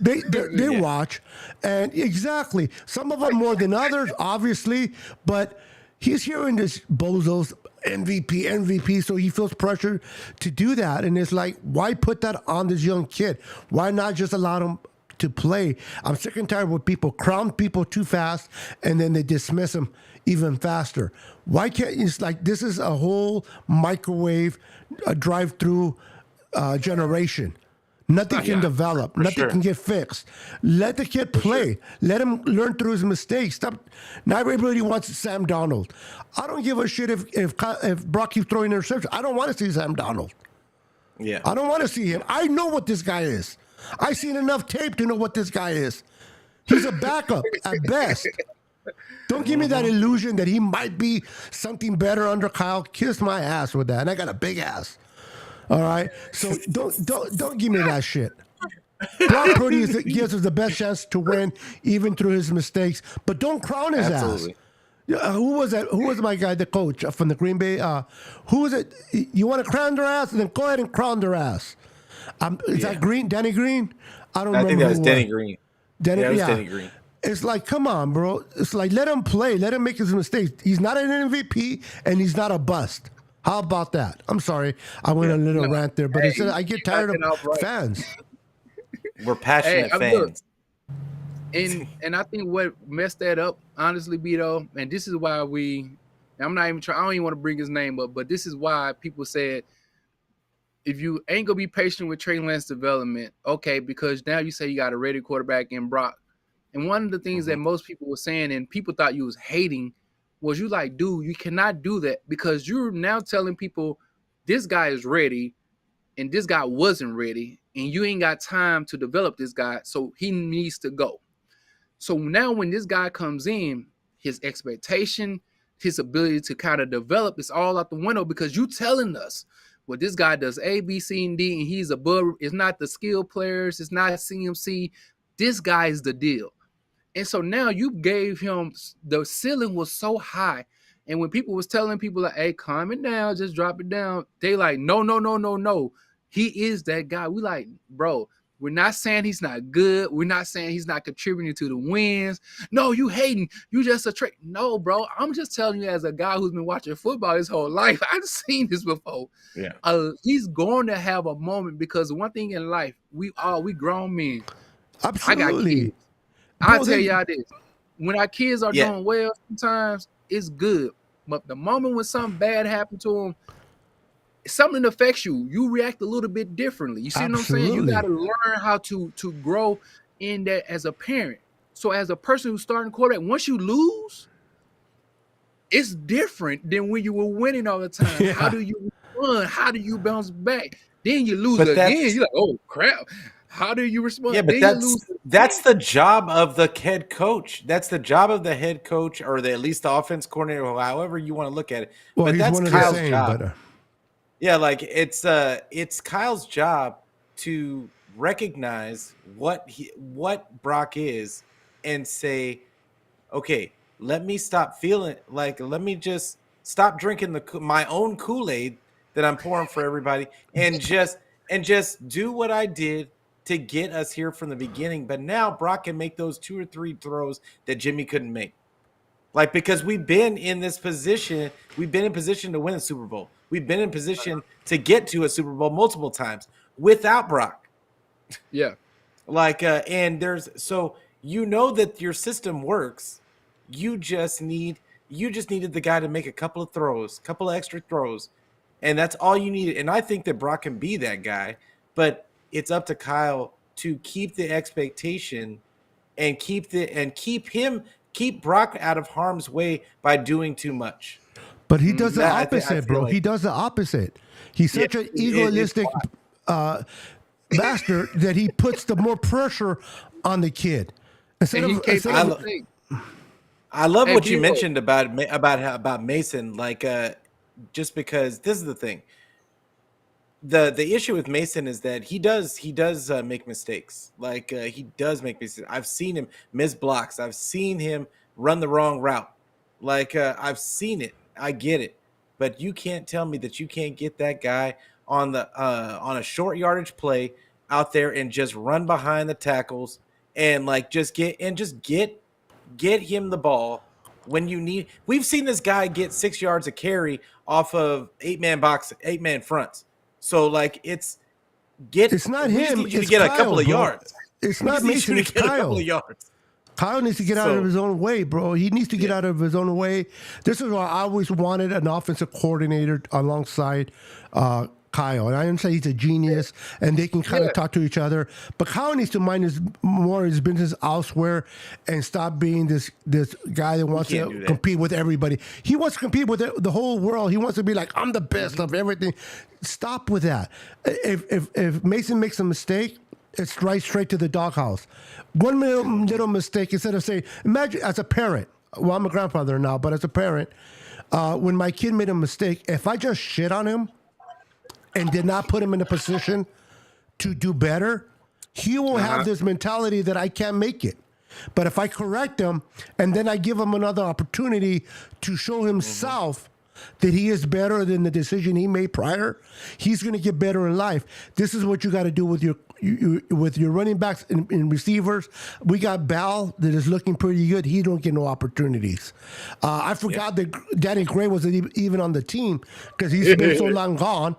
They watch, and exactly, some of them more than others, obviously, but he's hearing this bozos MVP, so he feels pressure to do that, and it's like, why put that on this young kid? Why not just allow him to play? I'm sick and tired with people crown people too fast, and then they dismiss them even faster. Why can't it's like this is a whole microwave drive-through generation. Nothing can develop. Nothing can get fixed. Let the kid play. Let him learn through his mistakes. Stop. Not everybody wants Sam Darnold. I don't give a shit if Brock keeps throwing interceptions. I don't want to see Sam Darnold. Yeah. I don't want to see him. I know what this guy is. I've seen enough tape to know what this guy is. He's a backup at best. Don't give me that illusion that he might be something better under Kyle. Kiss my ass with that. And I got a big ass. All right, so don't give me that shit. Brock Purdy gives us the best chance to win, even through his mistakes. But don't crown his ass. Who was that? Who was my guy, the coach from the Green Bay? Who was it? You want to crown their ass, and then go ahead and crown their ass. Is that Green? Danny Green? I don't remember. I think that was Danny Green. Danny Green. It's like, come on, bro. It's like, let him play. Let him make his mistakes. He's not an MVP, and he's not a bust. How about that? I'm sorry, I went a little rant there, but I get tired of fans. We're passionate fans. And I think what messed that up, honestly, Beto, and this is why I'm not even trying. I don't even want to bring his name up, but this is why people said, if you ain't gonna be patient with Trey Lance development, okay, because now you say you got a ready quarterback in Brock, and one of the things that most people were saying, and people thought you was hating, was you like, dude, you cannot do that because you're now telling people this guy is ready and this guy wasn't ready and you ain't got time to develop this guy, so he needs to go. So now when this guy comes in, his expectation, his ability to kind of develop is all out the window because you telling us, well, this guy does A, B, C, and D, and he's above. It's not the skill players. It's not CMC. This guy is the deal. And so now you gave him, the ceiling was so high. And when people was telling people like, hey, calm it down, just drop it down. They like, no. He is that guy. We like, bro, we're not saying he's not good. We're not saying he's not contributing to the wins. No, you hating. You just a trick. No, bro, I'm just telling you as a guy who's been watching football his whole life. I've seen this before. Yeah. He's going to have a moment because one thing in life, we grown men. Absolutely. I got kids. I'll tell y'all this. When our kids are doing well, sometimes it's good. But the moment when something bad happened to them, something affects you. You react a little bit differently. You see what I'm saying? You got to learn how to grow in that as a parent. So as a person who's starting quarterback, once you lose, it's different than when you were winning all the time. Yeah. How do you respond? How do you bounce back? Then you lose But again. that's You're like, oh crap. How do you respond? yeah, but Then you lose that's again. the job of the head coach. That's the job of the head coach, or at least the offense coordinator, however you want to look at it. Well, But he's that's one of the Kyle's same, job. but Yeah, like it's Kyle's job to recognize what Brock is and say, okay, let me stop feeling like let me just stop drinking my own Kool-Aid that I'm pouring for everybody and just do what I did to get us here from the beginning. But now Brock can make those 2 or 3 throws that Jimmy couldn't make. Like, because we've been in this position, we've been in position to win a Super Bowl. We've been in position to get to a Super Bowl multiple times without Brock. Yeah. Like, and there's so you know that your system works. You just needed the guy to make a couple of throws, couple of extra throws, and that's all you needed. And I think that Brock can be that guy, but it's up to Kyle to keep the expectation and keep Brock out of harm's way by doing too much. he does the I opposite, feel bro. like He does the opposite. He's yeah, such an it's egoistic bastard that he puts the more pressure on the kid instead And he of can't instead make of a mistake. I love Hey, what you Bilo. mentioned about Mason. Like, just because this is the thing. The issue with Mason is that he does make mistakes. Like, he does make mistakes. I've seen him miss blocks. I've seen him run the wrong route. Like, I've seen it. I get it. But you can't tell me that you can't get that guy on a short yardage play out there and just run behind the tackles and like just get him the ball when you need. We've seen this guy get 6 yards of carry off of 8-man fronts. So like it's not we just him, need you to it's get a couple Kyle, of bro. yards. It's We not just need Mason, you it's to get a couple Kyle. of yards. Kyle needs to get out of So his own way, bro. He needs to get yeah, out of his own way. This is why I always wanted an offensive coordinator alongside Kyle. And I understand he's a genius and they can kind Yeah. of talk to each other. But Kyle needs to mind his business elsewhere and stop being this guy that wants can't to do that. compete with everybody. He wants to compete with the whole world. He wants to be like, I'm the best of everything. Stop with that. If Mason makes a mistake, it's right straight to the doghouse. One little mistake, instead of saying, imagine as a parent, well, I'm a grandfather now, but as a parent, when my kid made a mistake, if I just shit on him and did not put him in a position to do better, he will have this mentality that I can't make it. But if I correct him and then I give him another opportunity to show himself that he is better than the decision he made prior, he's going to get better in life. This is what you got to do with your running backs and receivers. We got Bell that is looking pretty good. He don't get no opportunities. I forgot that Danny Gray wasn't even on the team because he's been so long gone.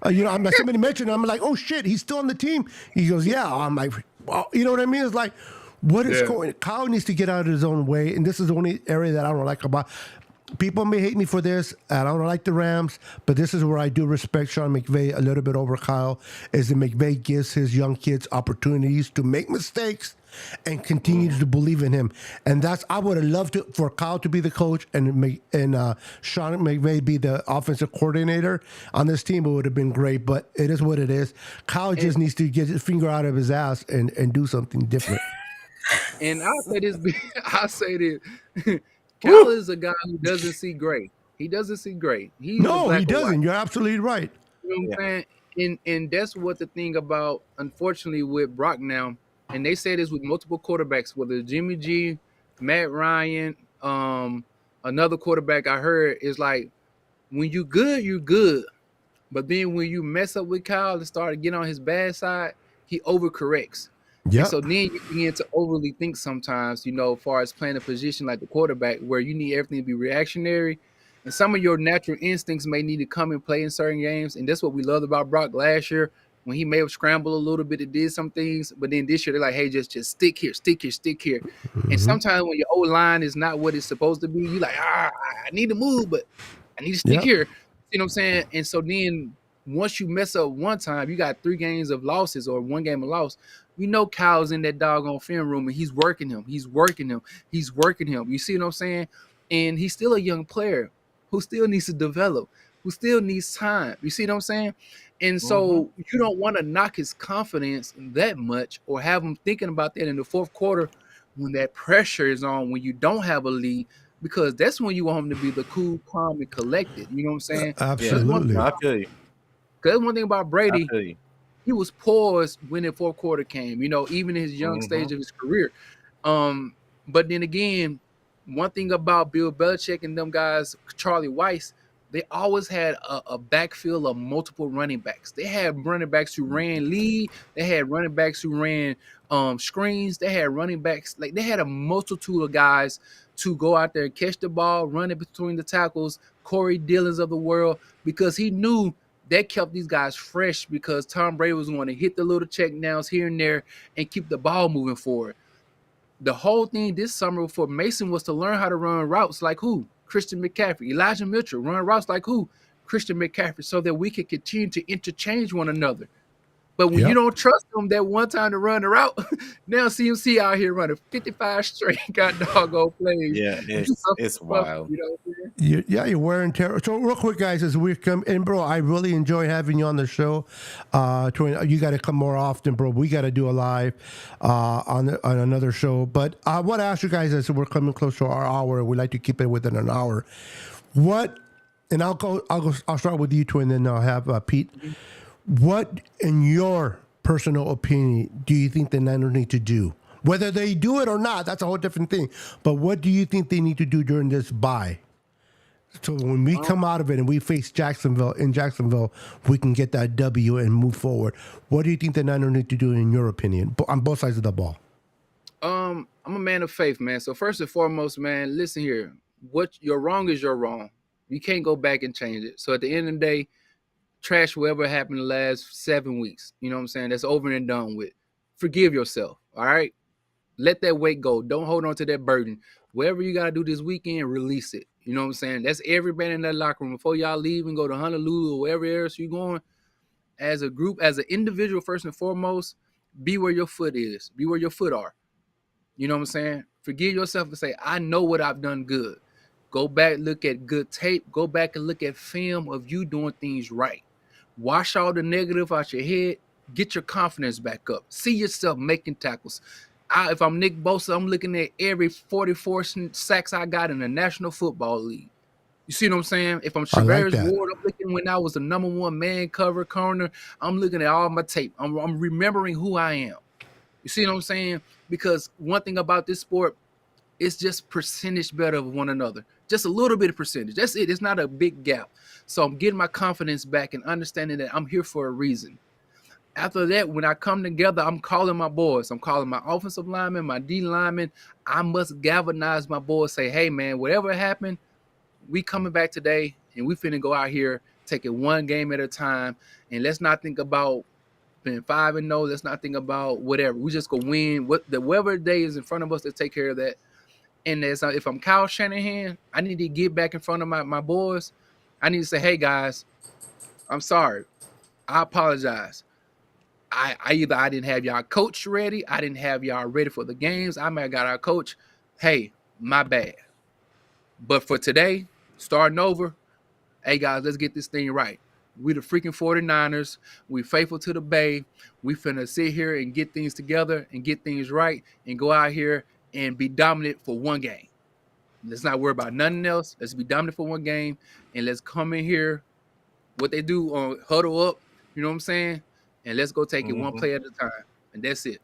Somebody mentioned him. I'm like, oh shit, he's still on the team. He goes, yeah. I'm like, well, you know what I mean? It's like, what is going? Kyle needs to get out of his own way, and this is the only area that I don't like about. People may hate me for this. I don't like the Rams, but this is where I do respect Sean McVay a little bit over Kyle, is that McVay gives his young kids opportunities to make mistakes and continues to believe in him. And I would have loved for Kyle to be the coach and Sean McVay be the offensive coordinator on this team. It would have been great, but it is what it is. Kyle just needs to get his finger out of his ass and do something different. And I'll say this. I'll say this. Cal is a guy who doesn't see gray. He doesn't see gray. He's No, black he or doesn't. white. You're absolutely right. You know what I'm saying? And that's what the thing about, unfortunately, with Brock now, and they say this with multiple quarterbacks, whether Jimmy G, Matt Ryan, another quarterback I heard is like, when you good, you're good. But then when you mess up with Kyle and start to get on his bad side, he overcorrects. And Yeah. so then you begin to overly think sometimes, as far as playing a position like the quarterback, where you need everything to be reactionary. And some of your natural instincts may need to come and play in certain games. And that's what we loved about Brock last year, when he may have scrambled a little bit and did some things. But then this year, they're like, hey, just stick here, stick here, stick here. And sometimes when your old line is not what it's supposed to be, you're like, I need to move, but I need to stick Yep. here. You know what I'm saying? And so then once you mess up one time, you got 3 games of losses or 1 game of loss. Kyle's in that doggone film room and he's working him. He's working him. He's working him. You see what I'm saying? And he's still a young player who still needs to develop. who still needs time. You see what I'm saying? And Mhm. so you don't want to knock his confidence that much or have him thinking about that in the fourth quarter when that pressure is on, when you don't have a lead, because that's when you want him to be the cool, calm, and collected. You know what I'm saying? Yeah. Because Absolutely. No, I feel you. one thing about I Brady, feel you. he was poised when the fourth quarter came, even in his young stage Mhm. of his career. Um, but then again, one thing about Bill Belichick and them guys, Charlie Weiss, they always had a backfield of multiple running backs. They had running backs who ran lead, they had running backs who ran screens, they had running backs, like they had a multitude of guys to go out there and catch the ball, run it between the tackles, Corey Dillons of the world, because he knew that kept these guys fresh, because Tom Brady was going to hit the little check downs here and there and keep the ball moving forward. The whole thing this summer for Mason was to learn how to run routes like who? Christian McCaffrey. Elijah Mitchell run routes like who? Christian McCaffrey, so that we can continue to interchange one another. But when you Yep. don't trust them that one time to run the route, now CMC out here running 55 straight got doggone plays. Yeah, You it's suffer, wild. you know what I'm saying? Yeah, you're wearing terror. So real quick, guys, as we come in, bro, I really enjoy having you on the show. Troy, you got to come more often, bro. We got to do a live on another show. But I want to ask you guys, as we're coming close to our hour, we like to keep it within an hour. What? And I'll start with you, Twin, and then I'll have Pete. What, in your personal opinion, do you think the Niners need to do? Whether they do it or not, that's a whole different thing. But what do you think they need to do during this bye? So when we come out of it and we face Jacksonville, we can get that W and move forward. What do you think the Niners need to do, in your opinion, on both sides of the ball? I'm a man of faith, man. So first and foremost, man, listen here. What you're wrong is you're wrong. You can't go back and change it. So at the end of the day, trash whatever happened the last 7 weeks. You know what I'm saying? That's over and done with. Forgive yourself. All right. Let that weight go. Don't hold on to that burden. Whatever you gotta do this weekend, release it. You know what I'm saying? That's everybody in that locker room. Before y'all leave and go to Honolulu or wherever else you're going, as a group, as an individual, first and foremost, be where your foot is. Be where your foot are. You know what I'm saying? Forgive yourself and say, I know what I've done good. Go back, look at good tape. Go back and look at film of you doing things right. Wash all the negative out your head. Get your confidence back up. See yourself making tackles. If I'm Nick Bosa, I'm looking at every 44 sacks I got in the National Football League. You see what I'm saying? If I'm I like Shavarius that. Ward, I'm looking when I was the number one man cover corner. I'm looking at all my tape. I'm remembering who I am. You see what I'm saying? Because one thing about this sport, it's just percentage better of one another. Just a little bit of percentage. That's it. It's not a big gap. So I'm getting my confidence back and understanding that I'm here for a reason. After that, when I come together, I'm calling my boys. I'm calling my offensive linemen, my D linemen. I must galvanize my boys. Say, hey man, whatever happened, we coming back today, and we finna go out here, take it one game at a time, and let's not think about being 5-0. Let's not think about whatever. We just go win. Whatever day is in front of us, to take care of that. And if I'm Kyle Shanahan, I need to get back in front of my boys. I need to say, hey guys, I'm sorry. I apologize. I either I didn't have y'all coach ready, I didn't have y'all ready for the games. I might have got our coach. Hey, my bad. But for today, starting over, hey guys, let's get this thing right. We the freaking 49ers. We faithful to the Bay. We finna sit here and get things together and get things right and go out here and be dominant for one game. Let's not worry about nothing else. Let's be dominant for one game, and let's come in here. What they do on huddle up, you know what I'm saying? And let's go take it one Mhm. play at a time, and that's it.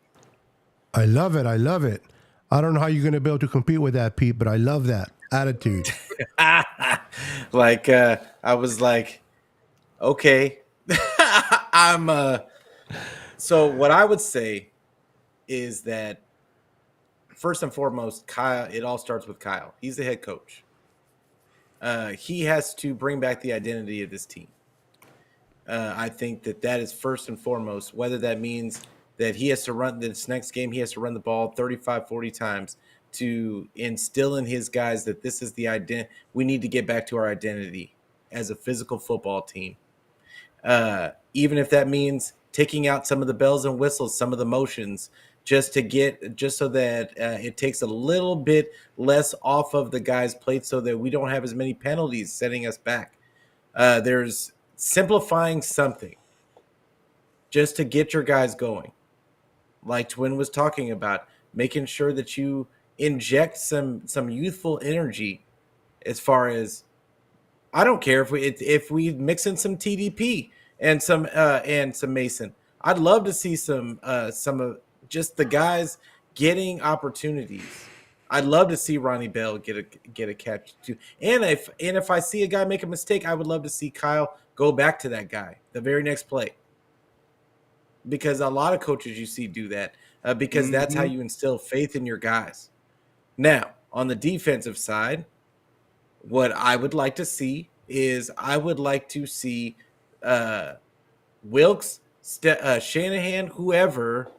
I love it. I love it. I don't know how you're going to be able to compete with that, Pete, but I love that attitude. Like I was like, okay. I'm so what I would say is that first and foremost, Kyle, it all starts with Kyle. He's the head coach. He has to bring back the identity of this team. I think that is first and foremost, whether that means that he has to run this next game, he has to run the ball 35, 40 times to instill in his guys that this is the identity. We need to get back to our identity as a physical football team. Even if that means taking out some of the bells and whistles, some of the motions, just so that it takes a little bit less off of the guys' plate so that we don't have as many penalties setting us back. There's simplifying something just to get your guys going. Like Twin was talking about, making sure that you inject some youthful energy. As far as, I don't care if we mix in some TDP and some Mason. I'd love to see some of just the guys getting opportunities. I'd love to see Ronnie Bell get a catch too. And if I see a guy make a mistake, I would love to see Kyle go back to that guy the very next play. Because a lot of coaches you see do that, because that's how you instill faith in your guys. Now, on the defensive side, what I would like to see is Wilkes, Shanahan, whoever,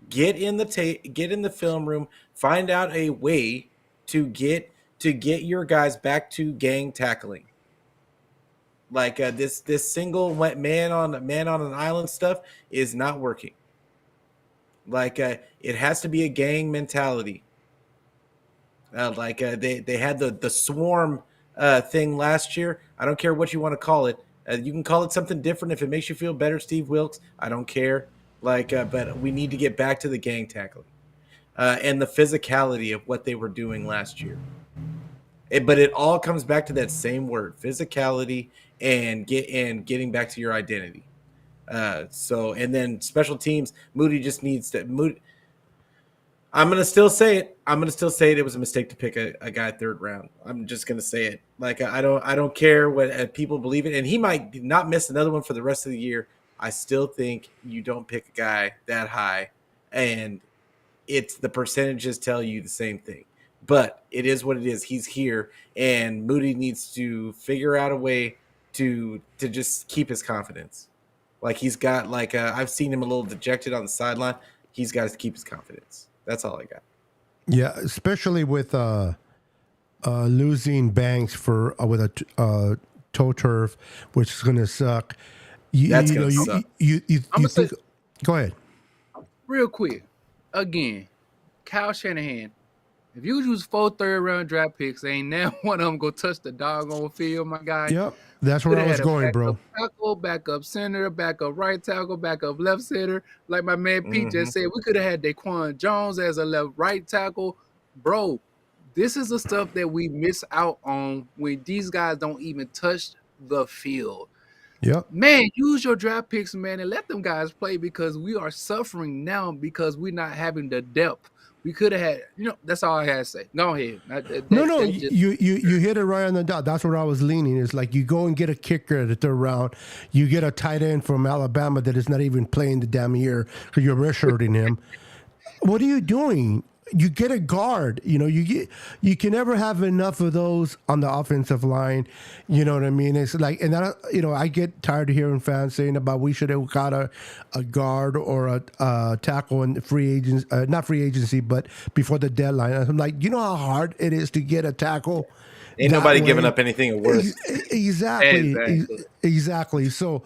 get in the film room, find out a way to get your guys back to gang tackling. Like this single man on an island stuff is not working. Like it has to be a gang mentality. They had the swarm thing last year. I don't care what you want to call it. You can call it something different if it makes you feel better, Steve Wilkes. I don't care. But we need to get back to the gang tackling and the physicality of what they were doing last year. But it all comes back to that same word: physicality and getting back to your identity. And then special teams. Moody just needs to. I'm gonna still say it. It was a mistake to pick a guy third round. I'm just gonna say it. Like I don't care what people believe it, and he might not miss another one for the rest of the year. I still think you don't pick a guy that high, and it's the percentages tell you the same thing. But it is what it is. He's here, and Moody needs to figure out a way to just keep his confidence. Like he's got I've seen him a little dejected on the sideline. He's got to keep his confidence. That's all I got. Yeah, especially with losing Banks for with a toe turf, which is going to suck. That's going to suck. You think, go ahead. Real quick, again, Kyle Shanahan. If you use 4 third-round draft picks, ain't now one of them go touch the doggone field, my guy. Yep, that's where I was going, bro. Tackle, backup center, backup right tackle, backup left center. Like my man Pete just said, we could have had Daquan Jones as a left right tackle. Bro, this is the stuff that we miss out on when these guys don't even touch the field. Yep. Man, use your draft picks, man, and let them guys play, because we are suffering now because we're not having the depth. We could have had, that's all I had to say. Go ahead. You hit it right on the dot. That's where I was leaning. It's like you go and get a kicker at the third round. You get a tight end from Alabama that is not even playing the damn year because you're redshirting him. What are you doing? You get a guard. You can never have enough of those on the offensive line. You know what I mean? It's like, and that, I get tired of hearing fans saying about we should have got a guard or a tackle in free agents, not free agency, but before the deadline. I'm like, you know how hard it is to get a tackle. Ain't nobody giving up anything worse. Exactly. So,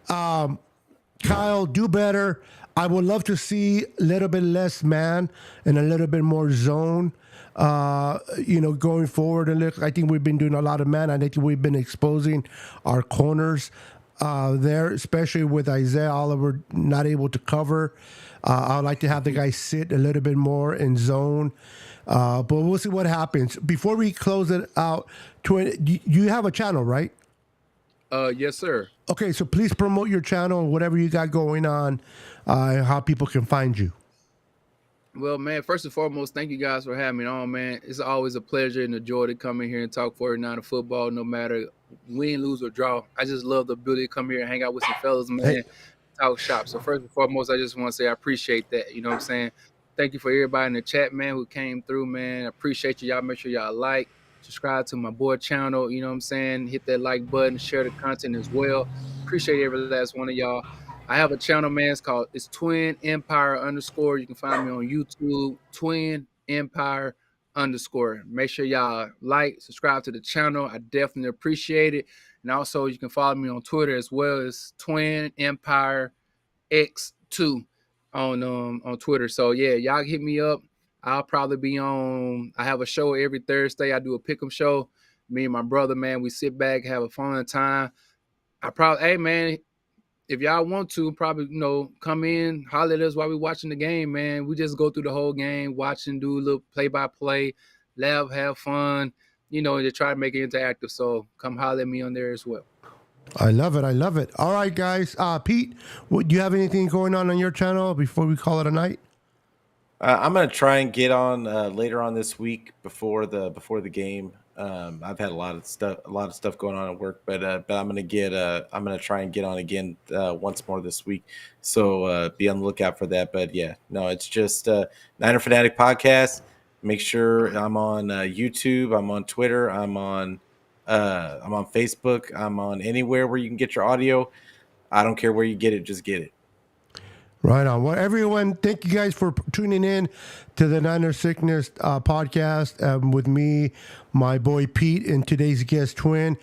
Kyle, do better. I would love to see a little bit less man and a little bit more zone, going forward. And look, I think we've been doing a lot of man. I think we've been exposing our corners there, especially with Isaiah Oliver not able to cover. I'd like to have the guy sit a little bit more in zone. But we'll see what happens. Before we close it out, you have a channel, right? Yes, sir. Okay, so please promote your channel and whatever you got going on, how people can find you. Well, man, first and foremost, thank you guys for having me on, man. It's always a pleasure and a joy to come in here and talk 49er football, no matter win, lose, or draw. I just love the ability to come here and hang out with some fellas, man, talk shop. So first and foremost, I just want to say I appreciate that. You know what I'm saying? Thank you for everybody in the chat, man, who came through, man. I appreciate you. Y'all make sure y'all like, subscribe to my boy channel. You know what I'm saying? Hit that like button, share the content as well. Appreciate every last one of y'all. I have a channel, man. It's Twin Empire _ You can find me on YouTube, Twin Empire _ Make sure y'all like, subscribe to the channel. I definitely appreciate it. And also you can follow me on Twitter as well. It's Twin Empire X2 on Twitter. So yeah, y'all hit me up. I'll probably be on. I have a show every Thursday. I do a pick'em show. Me and my brother, man, we sit back, have a fun time. Hey man, if y'all want to, probably, come in, holler at us while we're watching the game, man. We just go through the whole game, watch and do a little play-by-play, laugh, have fun, and to try to make it interactive. So come holler at me on there as well. I love it. I love it. All right, guys. Pete, do you have anything going on your channel before we call it a night? I'm gonna try and get on later on this week before the game. I've had a lot of stuff going on at work, but I'm gonna try and get on again once more this week. So be on the lookout for that. But yeah, no, it's just Niner Fanatic Podcast. Make sure I'm on YouTube. I'm on Twitter. I'm on Facebook. I'm on anywhere where you can get your audio. I don't care where you get it, just get it. Right on. Well, everyone, thank you guys for tuning in to the Niner Sickness podcast with me, my boy Pete, and today's guest Twin.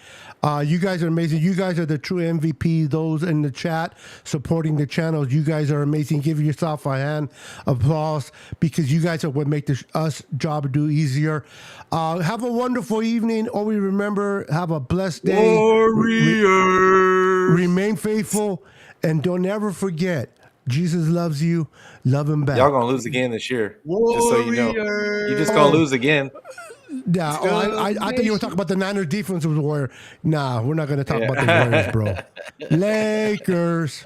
You guys are amazing. You guys are the true MVP. Those in the chat supporting the channel, you guys are amazing. Give yourself a hand of applause because you guys are what make us job do easier. Have a wonderful evening. Always remember, have a blessed day. Warriors. Remain faithful, and don't ever forget, Jesus loves you. Love him back. Y'all gonna lose again this year. Warriors. Just so you know, you're just gonna lose again. Yeah, I thought you were talking about the Niners defense was Warrior. Nah, we're not gonna talk about the Warriors, bro. Lakers.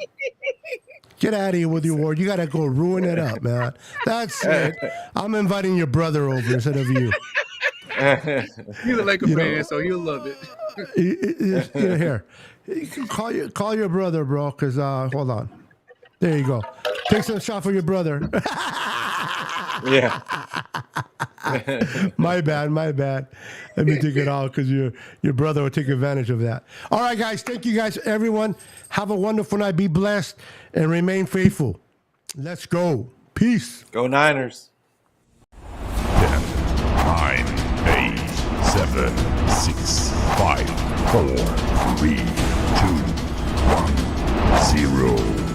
Get out of here with your word. You gotta go ruin it up, man. That's it. I'm inviting your brother over instead of you. He's a Laker fan, so you'll love it. Here. Call your brother, bro, because hold on. There you go. Take some shot for your brother. Yeah. My bad. Let me take it out because your brother will take advantage of that. All right, guys. Thank you, guys. Everyone, have a wonderful night. Be blessed and remain faithful. Let's go. Peace. Go Niners. 10, 9, 8, 7, 6, 5, 4, 3, 2, 1, 0.